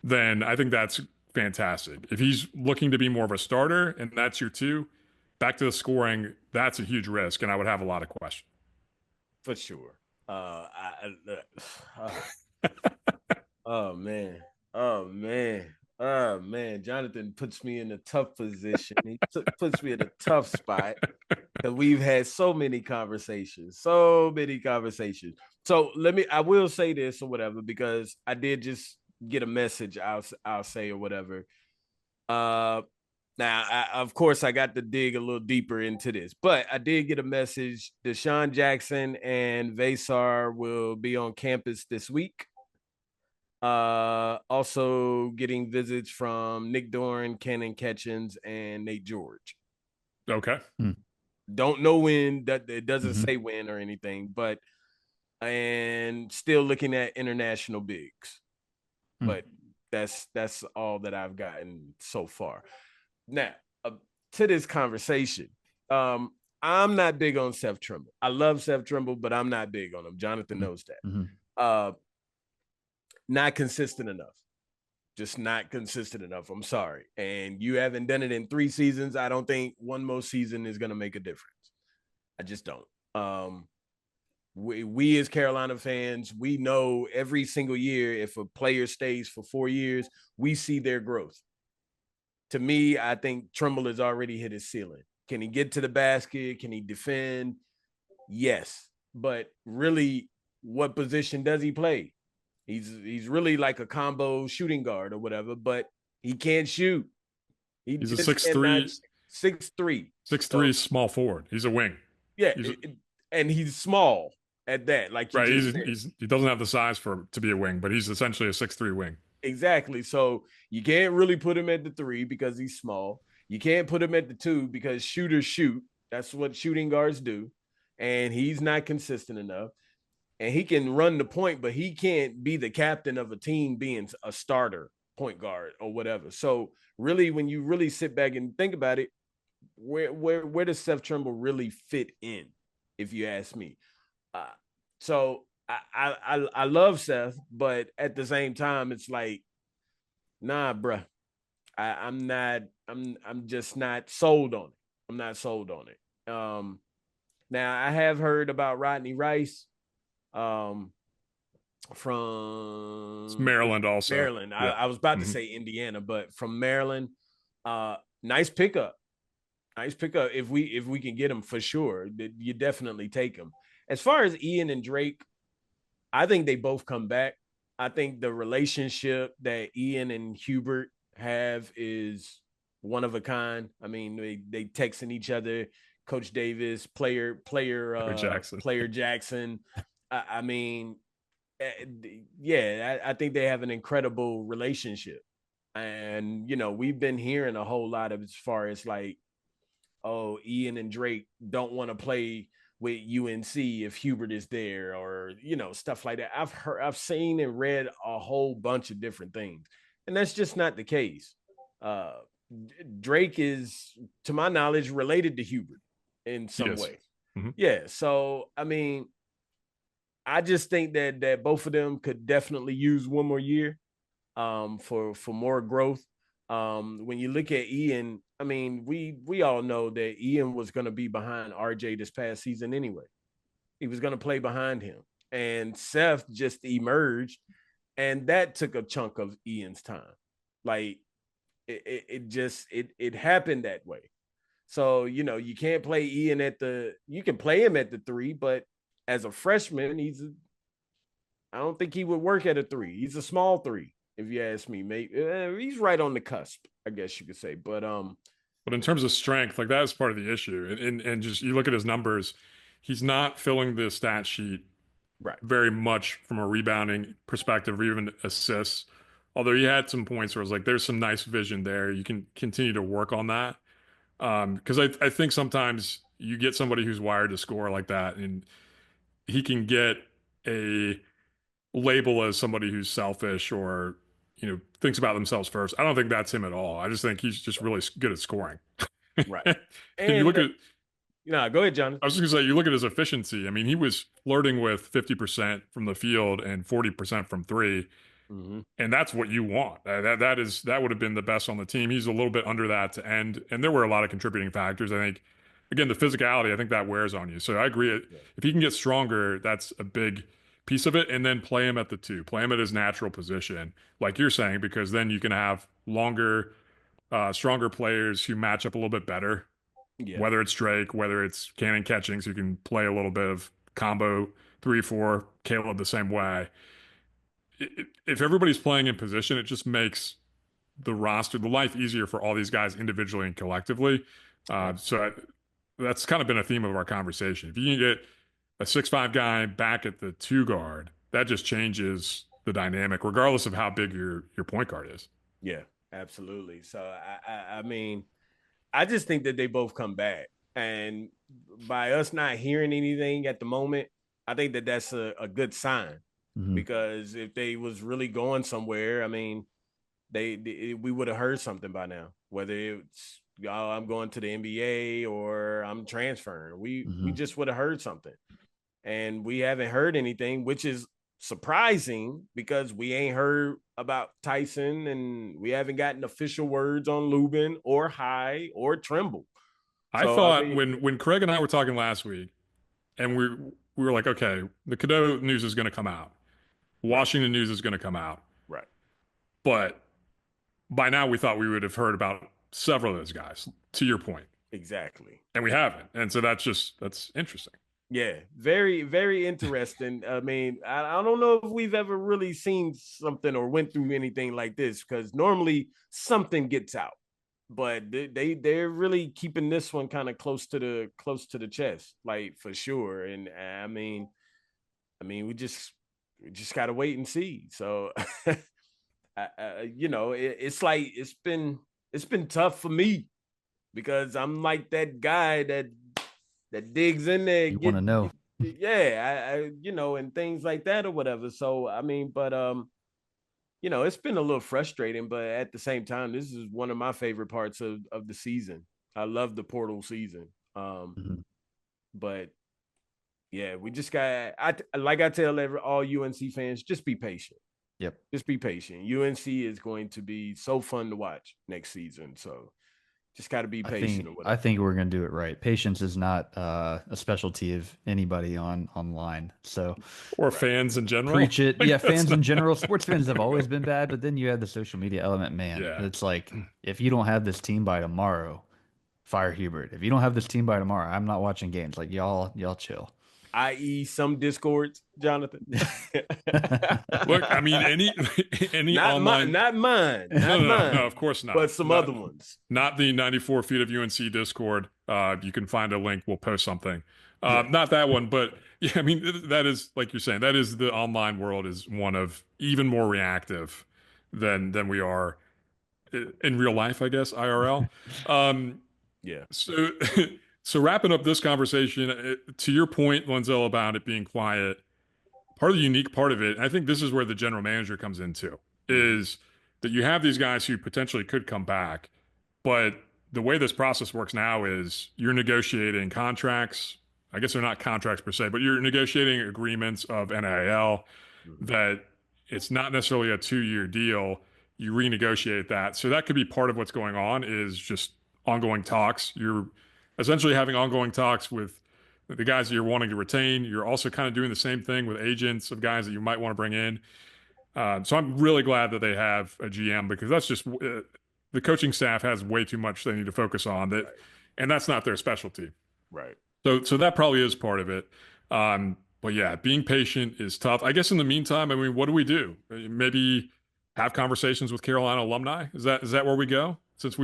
S3: then I think that's fantastic. If he's looking to be more of a starter and that's your two, back to the scoring, that's a huge risk, and I would have a lot of questions.
S2: For sure. Oh man. Jonathan puts me in a tough position. He puts me in a tough spot. And we've had so many conversations. So I will say this or whatever, because I did just get a message, I'll say or whatever. Now, of course, I got to dig a little deeper into this, but I did get a message. Deshaun Jackson and Vasar will be on campus this week. Also getting visits from Nick Dorn, Cannon Ketchens, and Nate George.
S3: Okay.
S2: Don't know when, that it doesn't say when or anything, but and still looking at international bigs. But that's all that I've gotten so far. Now, to this conversation, I'm not big on Seth Trimble. I love Seth Trimble, but I'm not big on him. Jonathan knows that. Not consistent enough. Just not consistent enough. I'm sorry. And you haven't done it in 3 seasons. I don't think one more season is going to make a difference. I just don't. We as Carolina fans, we know every single year, if a player stays for 4 years, we see their growth. To me, I think Trimble has already hit his ceiling. Can he get to the basket? Can he defend? Yes. But really, what position does he play? He's really like a combo shooting guard or whatever, but he can't shoot.
S3: He's a 6'3",
S2: 6'3",
S3: small forward. He's a wing.
S2: Yeah, and he's small at that. Like
S3: right, he doesn't have the size to be a wing, but he's essentially a 6'3" wing.
S2: Exactly. So you can't really put him at the 3 because he's small. You can't put him at the 2 because shooters shoot. That's what shooting guards do, and he's not consistent enough. And he can run the point, but he can't be the captain of a team being a starter point guard or whatever. So really, when you really sit back and think about it, where does Seth Trimble really fit in, if you ask me? So I love Seth, but at the same time, it's like, nah, bruh. I'm just not sold on it. I'm not sold on it. Now I have heard about Rodney Rice. From
S3: it's Maryland also.
S2: Maryland. Yeah. I was about to say Indiana, but from Maryland. Nice pickup. If we can get him, for sure, you definitely take him. As far as Ian and Drake, I think they both come back. I think the relationship that Ian and Hubert have is one of a kind. I mean, they texting each other, Coach Davis, player Jackson. I mean, yeah, I think they have an incredible relationship. And, we've been hearing a whole lot of as far as like, oh, Ian and Drake don't want to play with UNC if Hubert is there, or, stuff like that. I've seen and read a whole bunch of different things, and that's just not the case. Drake is, to my knowledge, related to Hubert in some way.
S3: Mm-hmm.
S2: Yeah. So, I mean, I just think that both of them could definitely use one more year for more growth. When you look at Ian, I mean, we all know that Ian was going to be behind RJ this past season anyway. He was going to play behind him, and Seth just emerged, and that took a chunk of Ian's time. Like it happened that way. So, you can't play Ian you can play him at the 3, but as a freshman, I don't think he would work at a 3. He's a small 3. If you ask me, maybe he's right on the cusp, I guess you could say. But
S3: in terms of strength, like that is part of the issue. And just you look at his numbers, he's not filling the stat sheet
S2: right
S3: very much from a rebounding perspective or even assists. Although he had some points where it was like, there's some nice vision there. You can continue to work on that. Because I think sometimes you get somebody who's wired to score like that, and he can get a label as somebody who's selfish or thinks about themselves first. I don't think that's him at all. I just think he's just really good at scoring.
S2: Right.
S3: And you look at
S2: go ahead, John.
S3: I was just gonna say, you look at his efficiency. I mean, he was flirting with 50% from the field and 40% from 3.
S2: Mm-hmm.
S3: And that's what you want. That would have been the best on the team. He's a little bit under that to end, and there were a lot of contributing factors. I think, again, the physicality, I think that wears on you. So I agree. Yeah. If he can get stronger, that's a big piece of it. And then play him at the 2, play him at his natural position, like you're saying, because then you can have stronger players who match up a little bit better. Yeah. Whether it's Drake, whether it's Cannon catching, so you can play a little bit of combo 3-4, Caleb the same way. If everybody's playing in position, it just makes the roster, the life easier for all these guys individually and collectively. So that's kind of been a theme of our conversation. If you can get a 6'5" guy back at the 2 guard, that just changes the dynamic, regardless of how big your point guard is.
S2: Yeah, absolutely. So I mean, I just think that they both come back, and by us not hearing anything at the moment, I think that that's a good sign. Mm-hmm. Because if they was really going somewhere, I mean, we would have heard something by now. Whether it's I'm going to the NBA or I'm transferring, we just would have heard something, and we haven't heard anything, which is surprising because we ain't heard about Tyson, and we haven't gotten official words on Lubin or High or Trimble.
S3: I thought when Craig and I were talking last week, and we were like, okay, the Cadeau news is going to come out. Washington news is going to come out.
S2: Right.
S3: But by now we thought we would have heard about several of those guys, to your point.
S2: Exactly.
S3: And we haven't. And so that's interesting.
S2: Yeah. Very, very interesting. I mean, I don't know if we've ever really seen something or went through anything like this, because normally something gets out. But they're really keeping this one kind of close to the chest, like, for sure. And I mean, we just got to wait and see. So, it's like it's been tough for me, because I'm like that guy that digs in there.
S1: You want to know?
S2: Yeah, and things like that or whatever. So I mean, but it's been a little frustrating, but at the same time, this is one of my favorite parts of the season. I love the portal season. But yeah, we just got, I tell all UNC fans, just be patient.
S1: Yep.
S2: Just be patient. UNC is going to be so fun to watch next season. So just got to be patient.
S1: I think we're going to do it right. Patience is not a specialty of anybody online. So,
S3: or fans in general.
S1: Preach it. Yeah, fans in general. Sports fans have always been bad, but then you have the social media element, man. Yeah. It's like, if you don't have this team by tomorrow, fire Hubert. If you don't have this team by tomorrow, I'm not watching games. Like, y'all chill.
S2: I.e. some Discords, Jonathan.
S3: Look, I mean, any
S2: not
S3: online,
S2: not mine,
S3: no, of course not.
S2: But some other ones,
S3: not the 94 feet of UNC Discord. You can find a link. We'll post something.
S2: Yeah.
S3: Not that one, but yeah, I mean, that is like you're saying, that is the online world is one of even more reactive than we are in real life, I guess, IRL. Um,
S2: Yeah.
S3: so, so wrapping up this conversation, to your point, Lenzell, about it being quiet, part of the unique part of it, and I think this is where the general manager comes into,
S2: Hmm.
S3: is that you have these guys who potentially could come back, but the way this process works now is you're negotiating contracts. I guess they're not contracts per se, but you're negotiating agreements of NIL
S2: Hmm.
S3: that it's not necessarily a 2-year deal. You renegotiate that. So that could be part of what's going on is just ongoing talks. You're essentially having ongoing talks with the guys that you're wanting to retain. You're also kind of doing the same thing with agents of guys that you might want to bring in. So I'm really glad that they have a GM because that's just the coaching staff has way too much they need to focus on that,
S2: Right.
S3: and that's not their specialty.
S2: Right.
S3: So that probably is part of it. But yeah, being patient is tough. I guess in the meantime, I mean, what do we do? Maybe have conversations with Carolina alumni. Is that where we go? Since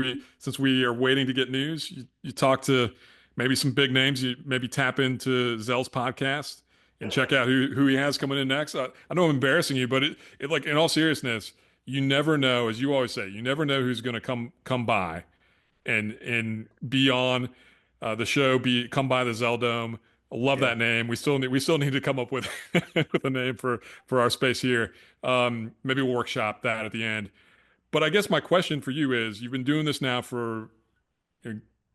S3: we are waiting to get news, you talk to maybe some big names. You maybe tap into Zell's podcast and check out who he has coming in next. I know I'm embarrassing you, but it like in all seriousness, you never know, as you always say, you never know who's going to come by and be on the show. Come by the Zell Dome. I love
S2: Yeah.
S3: that name. We still need to come up with with a name for our space here. Maybe we'll workshop that at the end. But I guess my question for you is: you've been doing this now for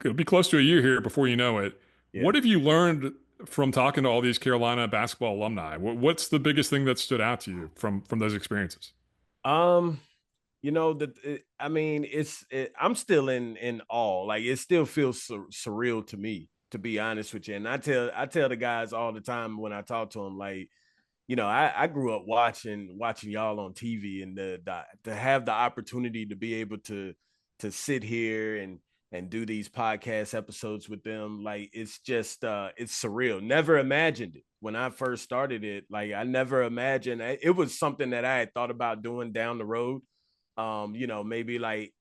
S3: it'll be close to a year here before you know it.
S2: Yeah.
S3: What have you learned from talking to all these Carolina basketball alumni? What's the biggest thing that stood out to you from those experiences?
S2: Um, I mean, I'm still in awe. Like it still feels surreal to me, to be honest with you. And I tell the guys all the time when I talk to them, like, I grew up watching y'all on TV, and to have the opportunity to be able to sit here and do these podcast episodes with them, like it's just it's surreal. Never imagined it when I first started it. Like I never imagined it was something that I had thought about doing down the road. Maybe like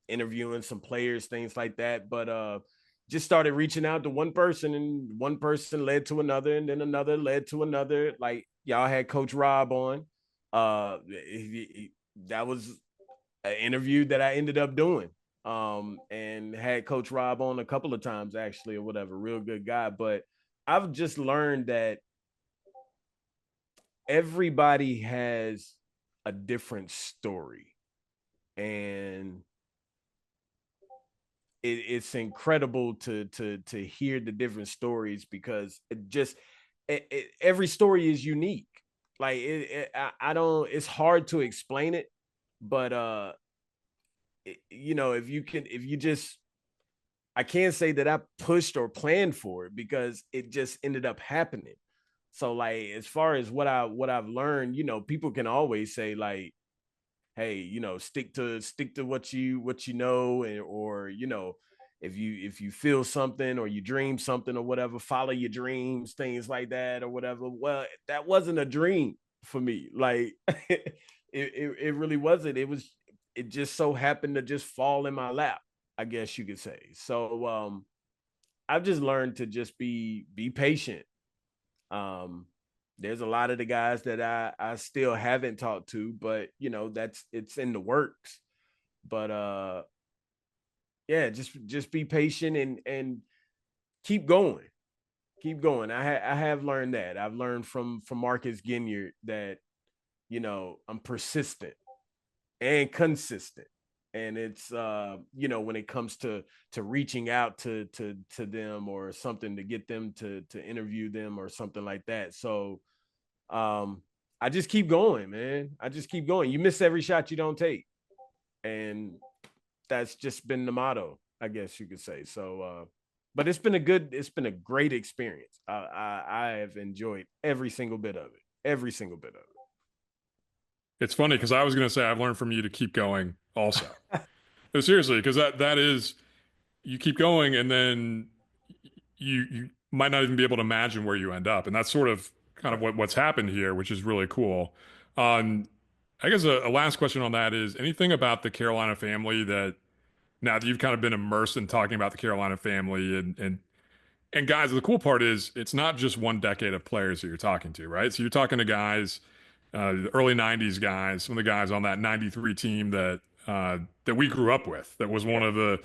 S2: interviewing some players, things like that. But just started reaching out to one person, and one person led to another, and then another led to another. Like y'all had Coach Rob on. That was an interview that I ended up doing. And had Coach Rob on a couple of times actually, or whatever. Real good guy. But I've just learned that everybody has a different story, and it's incredible to hear the different stories, because every story is unique. Like I don't. It's hard to explain it, but if you just, I can't say that I pushed or planned for it, because it just ended up happening. So like as far as what I've learned, people can always say like, hey, stick to what you know, and or if you feel something or you dream something or whatever, follow your dreams, things like that or whatever. Well, that wasn't a dream for me. Like it really wasn't. It just so happened to just fall in my lap, I guess you could say. So I've just learned to just be patient. Um, there's a lot of the guys that I still haven't talked to, but it's in the works. But yeah, just be patient and keep going. Keep going. I have learned that. I've learned from Marcus Ginyard that I'm persistent and consistent. And it's when it comes to reaching out to them or something, to get them to interview them or something like that. So I just keep going, man. I just keep going. You miss every shot you don't take. And that's just been the motto, I guess you could say. So but it's been a great experience. I have enjoyed every single bit of it. Every single bit of
S3: It's funny because I was going to say I've learned from you to keep going also. No, seriously, because that is you keep going and then you might not even be able to imagine where you end up, and that's sort of kind of
S2: Right.
S3: what's happened here, which is really cool. I guess a last question on that is anything about the Carolina family that now that you've kind of been immersed in talking about the Carolina family and guys, the cool part is it's not just one decade of players that you're talking to, right? So you're talking to guys, the early '90s guys, some of the guys on that '93 team that we grew up with. That was one of the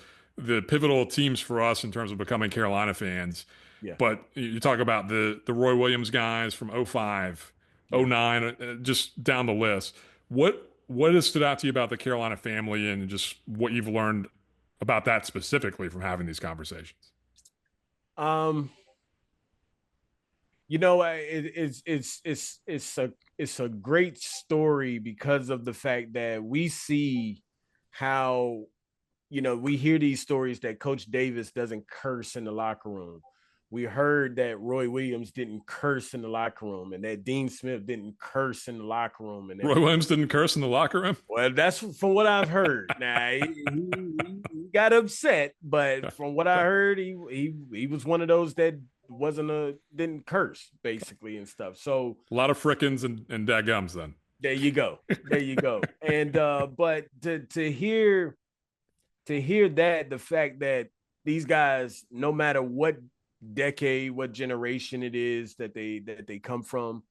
S3: pivotal teams for us in terms of becoming Carolina fans.
S2: Yeah.
S3: But you talk about the Roy Williams guys from '05, '09, just down the list. What has stood out to you about the Carolina family and just what you've learned about that specifically from having these conversations?
S2: You know, it's a great story because of the fact that we see how, you know, we hear these stories that Coach Davis doesn't curse in the locker room. We heard that Roy Williams didn't curse in the locker room, and that Dean Smith didn't curse in the locker room, and
S3: Roy Williams didn't curse in the locker room.
S2: Well, that's from what I've heard. Now he got upset, but from what I heard, he was one of those that didn't curse basically and stuff. So
S3: a lot of frickins and dadgums then.
S2: There you go. And but to hear that, the fact that these guys, no matter what decade, what generation it is that they come from,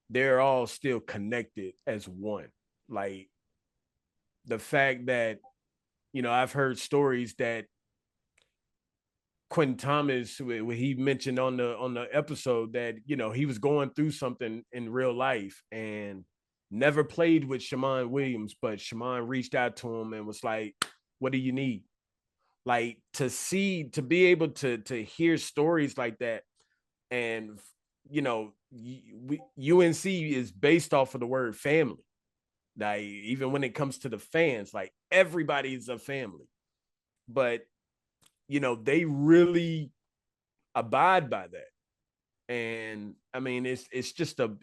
S2: they're all still connected as one. Like the fact that, you know, I've heard stories that Quentin Thomas, he mentioned on the episode that, you know, he was going through something in real life and never played with Shammond Williams, but Shammond reached out to him and was like, what do you need? Like to be able to hear stories like that. And, you know, UNC is based off of the word family. Like, even when it comes to the fans, like everybody's a family, but, you know, they really abide by that. And I mean, it's just a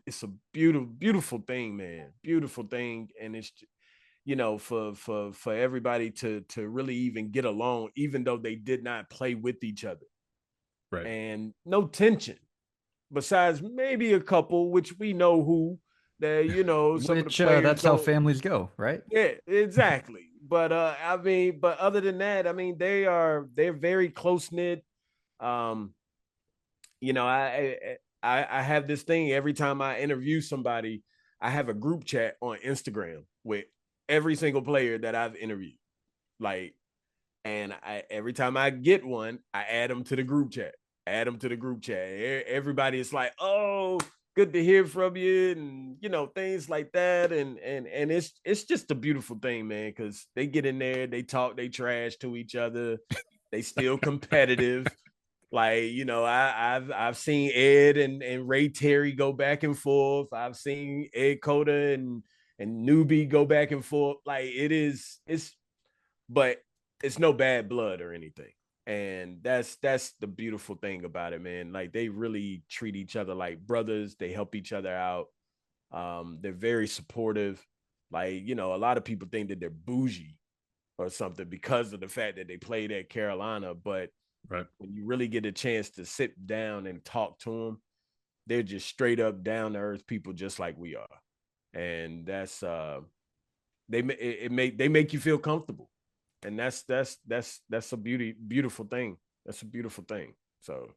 S2: beautiful thing, man. Beautiful thing. And it's, you know, for everybody to really even get along, even though they did not play with each other.
S3: Right.
S2: And no tension, besides maybe a couple, which we know who, that, you know, some of the players
S1: that's how families go, right?
S2: Yeah, exactly. But I mean, but other than that, I mean, they're very close-knit. You know, I have this thing every time I interview somebody, I have a group chat on Instagram with every single player that I've interviewed. Like, and every time I get one, I add them to the group chat. Everybody is like, oh, good to hear from you, and, you know, things like that. And it's just a beautiful thing, man, because they get in there, they talk, they trash to each other, they still competitive. Like, you know, I've seen Ed and Ray Terry go back and forth. I've seen Ed Cota and Newbie go back and forth. Like, but it's no bad blood or anything. And that's the beautiful thing about it, man. Like, they really treat each other like brothers. They help each other out. They're very supportive. Like, you know, a lot of people think that they're bougie or something because of the fact that they played at Carolina. But
S3: right,
S2: when you really get a chance to sit down and talk to them, they're just straight up down to earth people, just like we are. And that's they make you feel comfortable. And that's a beautiful thing. That's a beautiful thing. So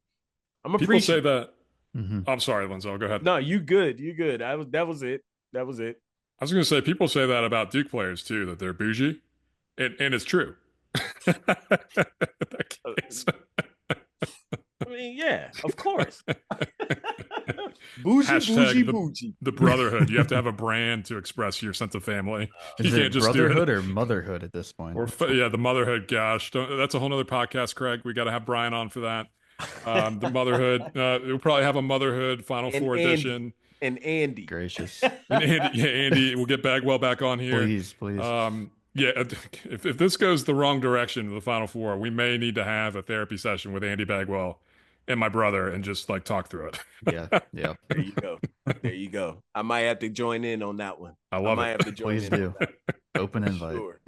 S2: I'm
S3: people say
S2: appreciative.
S3: that. I'm sorry, Lenzell, go ahead.
S2: No, you good. That was it.
S3: I was going to say, people say that about Duke players too, that they're bougie, and it's true.
S2: I mean, yeah, of course. Bougie.
S3: The brotherhood. You have to have a brand to express your sense of family.
S1: Is
S3: you
S1: it
S3: can't just
S1: brotherhood or motherhood at this point?
S3: Or the motherhood. Gosh, that's a whole nother podcast, Craig. We got to have Brian on for that. The motherhood. We'll probably have a motherhood Final Four edition.
S2: And Andy.
S1: Gracious.
S3: And Andy. We'll get Bagwell back on here.
S1: Please.
S3: Yeah, if this goes the wrong direction to the Final Four, we may need to have a therapy session with Andy Bagwell and my brother and just like talk through it.
S1: Yeah.
S2: There you go. I might have to join in on that one.
S3: I might
S2: have to join
S1: Please do. Open invite.
S2: Sure.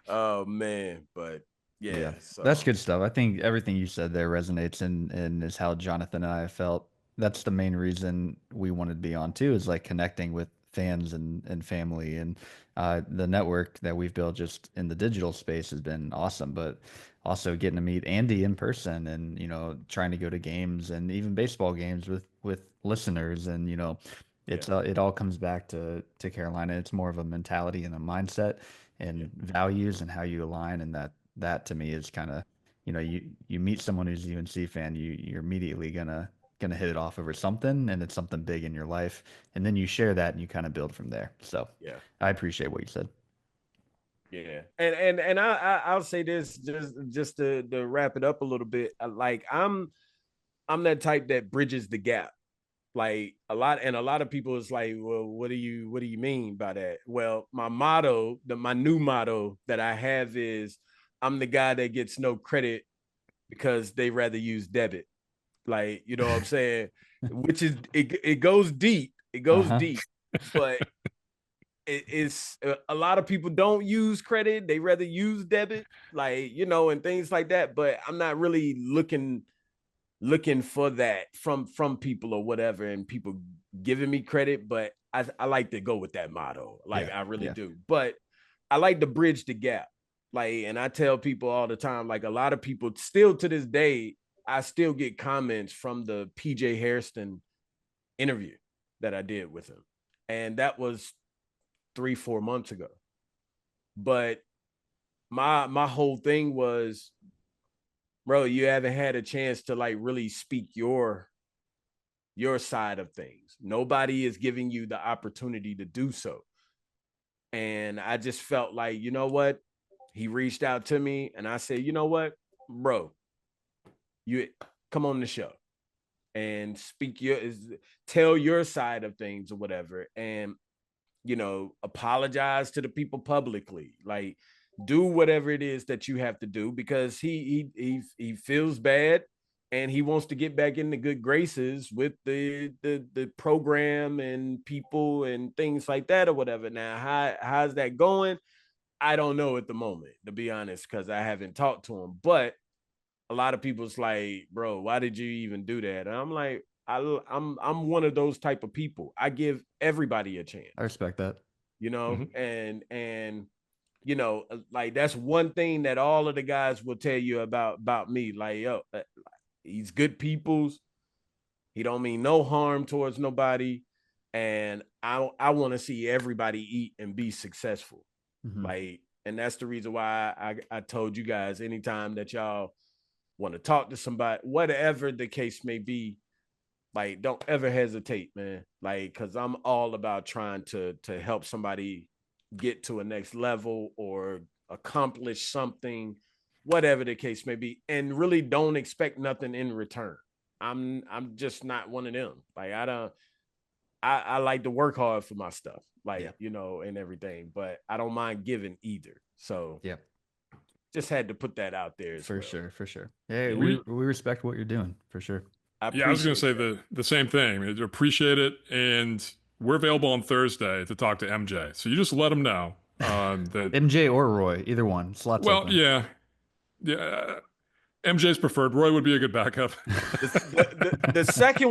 S2: Oh man, but yeah. So.
S1: That's good stuff. I think everything you said there resonates and is how Jonathan and I felt. That's the main reason we wanted to be on too, is like connecting with fans and family. And the network that we've built just in the digital space has been awesome, but also getting to meet Andy in person and, trying to go to games and even baseball games with listeners. And, it's it all comes back to Carolina. It's more of a mentality and a mindset and values and how you align. And that to me is kind of, you meet someone who's a UNC fan, you're immediately gonna hit it off over something, and it's something big in your life, and then you share that and you kind of build from there. So
S2: Yeah.
S1: I appreciate what you said.
S2: Yeah. And I'll say this just to wrap it up a little bit. Like I'm that type that bridges the gap. Like a lot of people is like, well, what do you mean by that? Well, my new motto that I have is I'm the guy that gets no credit because they rather use debit. Like, you know what I'm saying? Which is it goes deep. It goes deep, but it's a lot of people don't use credit. They rather use debit, like, and things like that. But I'm not really looking for that from people or whatever, and people giving me credit. But I like to go with that motto. Like, I really do. But I like to bridge the gap. Like, and I tell people all the time, like a lot of people still to this day, I still get comments from the PJ Hairston interview that I did with him. And that was 3-4 months ago. But my whole thing was, bro, you haven't had a chance to like really speak your side of things. Nobody is giving you the opportunity to do so. And I just felt like, you know what? He reached out to me and I said, you know what, bro, you come on the show and tell your side of things or whatever. And, apologize to the people publicly. Like, do whatever it is that you have to do, because he feels bad and he wants to get back in the good graces with the program and people and things like that or whatever. Now, how's that going? I don't know at the moment, to be honest, because I haven't talked to him. But a lot of people's like, bro, why did you even do that? And I'm like, I'm one of those type of people. I give everybody a chance.
S1: I respect that.
S2: And like that's one thing that all of the guys will tell you about me. Like, yo, he's good peoples. He don't mean no harm towards nobody. And I want to see everybody eat and be successful. Like, and that's the reason why I told you guys, anytime that y'all want to talk to somebody, whatever the case may be, like, don't ever hesitate, man. Like, because I'm all about trying to help somebody get to a next level or accomplish something, whatever the case may be, and really don't expect nothing in return. I'm just not one of them. Like, I like to work hard for my stuff, like, and everything, but I don't mind giving either. So just had to put that out there
S1: for sure. Hey, we respect what you're doing, for sure.
S3: I was going to say the same thing. Appreciate it, and we're available on Thursday to talk to MJ. So you just let him know that
S1: MJ or Roy, either one. Slots open.
S3: Yeah. MJ's preferred. Roy would be a good backup.
S2: the second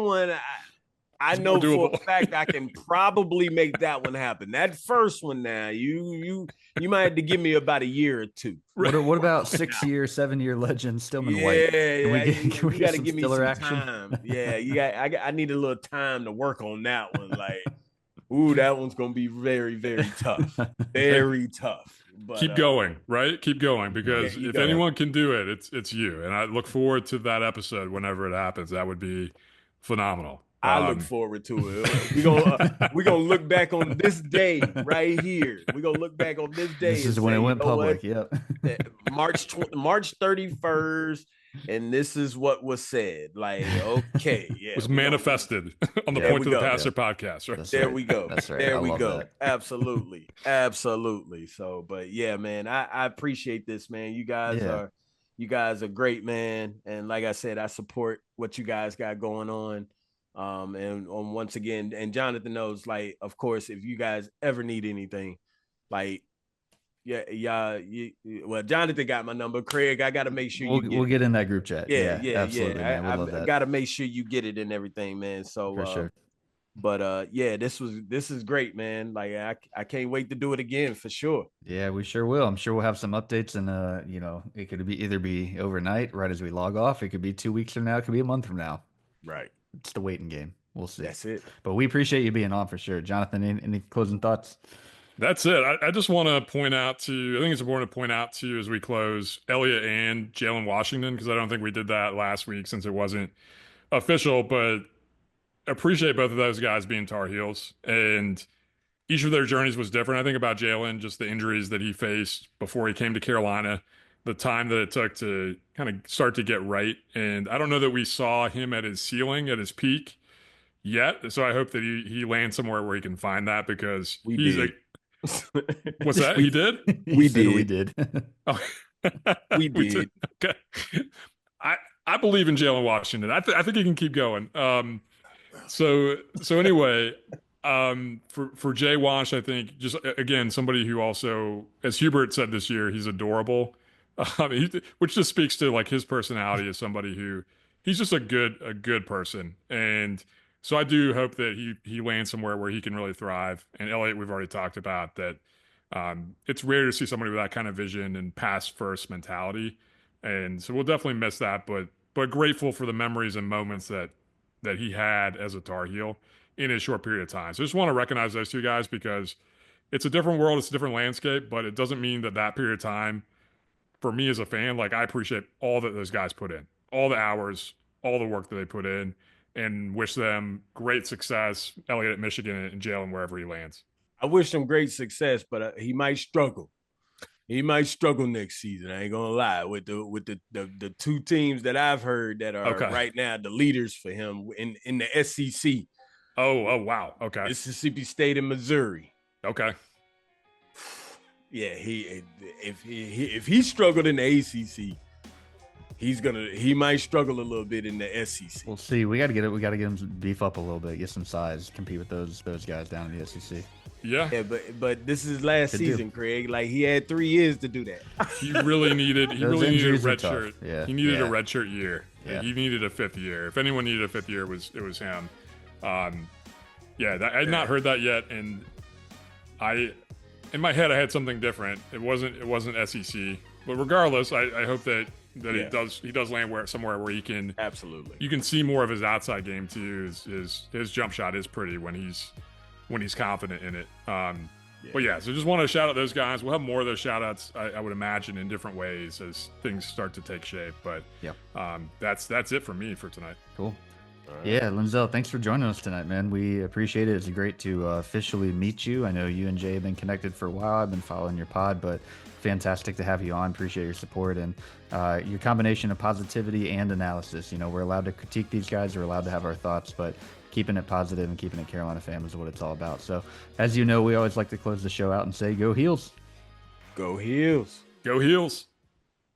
S2: one, I know for a fact I can probably make that one happen. That first one, now you might have to give me about a year or two.
S1: What about 7-year legend Stillman White?
S2: Can we got to give me some action? Time. Yeah, I need a little time to work on that one. Like, ooh, that one's gonna be very, very tough. Very tough. But,
S3: keep going, right? Keep going, because if anyone can do it, it's you. And I look forward to that episode whenever it happens. That would be phenomenal.
S2: I look forward to it. We're gonna look back on this day right here. We're gonna look back on this day.
S1: This is when it went public. Yep.
S2: March 31st, and this is what was said. Like, okay,
S3: it was manifested on the Point to the Passer podcast. Right?
S2: There we go.
S1: That's right.
S2: There we go. That. Absolutely. So, but yeah, man, I appreciate this, man. You guys are great, man. And like I said, I support what you guys got going on. And once again, and Jonathan knows, like, of course, if you guys ever need anything, like, well, Jonathan got my number. Craig, I got to make sure
S1: we'll get in that group chat.
S2: Yeah,
S1: absolutely, man.
S2: I got to make sure you get it and everything, man. So
S1: for sure.
S2: But yeah, this is great, man. Like I can't wait to do it again for sure.
S1: Yeah, we sure will. I'm sure we'll have some updates, and it could either be overnight, right as we log off. It could be 2 weeks from now. It could be a month from now.
S2: Right.
S1: It's the waiting game. We'll see.
S2: That's it.
S1: But we appreciate you being on for sure, Jonathan. Any closing thoughts?
S3: That's it. I just want to point out to, I think it's important to point out to as we close, Elliott and Jalen Washington, because I don't think we did that last week since it wasn't official, but appreciate both of those guys being Tar Heels. And each of their journeys was different. I think about Jalen, just the injuries that he faced before he came to Carolina, the time that it took to kind of start to get right. And I don't know that we saw him at his ceiling, at his peak yet. So I hope that he lands somewhere where he can find that, because
S2: We
S3: he's
S2: did.
S3: What's that? He did?
S1: We did.
S3: Oh.
S2: We did.
S3: Okay. I believe in Jalen Washington. I think he can keep going. So anyway, for Jay Wash, I think just again somebody who also, as Hubert said this year, he's adorable, which just speaks to like his personality as somebody who he's just a good person. And so I do hope that he lands somewhere where he can really thrive. And Elliott, we've already talked about that. It's rare to see somebody with that kind of vision and pass first mentality. And so we'll definitely miss that, but grateful for the memories and moments that he had as a Tar Heel in a short period of time. So I just want to recognize those two guys, because it's a different world, it's a different landscape, but it doesn't mean that period of time for me as a fan, like I appreciate all that those guys put in, all the hours, all the work that they put in, and wish them great success, Elliott at Michigan and Jalen wherever he lands.
S2: I wish him great success, but he might struggle. He might struggle next season. I ain't gonna lie, with the two teams that I've heard that are right now the leaders for him in the SEC.
S3: Oh wow. Okay.
S2: Mississippi State and Missouri.
S3: Okay.
S2: Yeah, if he struggled in the ACC, he might struggle a little bit in the SEC.
S1: We'll see. We got to get him to beef up a little bit, get some size, compete with those guys down in the SEC.
S3: Yeah,
S2: but this is last season, Craig. Like he had 3 years to do that.
S3: He really needed a red shirt.
S1: Yeah.
S3: He needed a red shirt year.
S1: Yeah.
S3: He needed a 5th year. If anyone needed a 5th year, it was him. I had not heard that yet, and in my head I had something different. It wasn't SEC, but regardless, I hope that he does land somewhere where he can
S2: absolutely.
S3: You can see more of his outside game too. His jump shot is pretty when he's confident in it. But yeah, so just want to shout out those guys. We'll have more of those shout outs, I would imagine, in different ways as things start to take shape. But that's it for me for tonight.
S1: Cool. Right. Yeah, Lenzell, thanks for joining us tonight, man. We appreciate it. It's great to officially meet you. I know you and Jay have been connected for a while. I've been following your pod, but fantastic to have you on. Appreciate your support and your combination of positivity and analysis. We're allowed to critique these guys. We're allowed to have our thoughts, but keeping it positive and keeping it Carolina fam is what it's all about. So, as you know, we always like to close the show out and say, go Heels.
S2: Go Heels.
S3: Go Heels.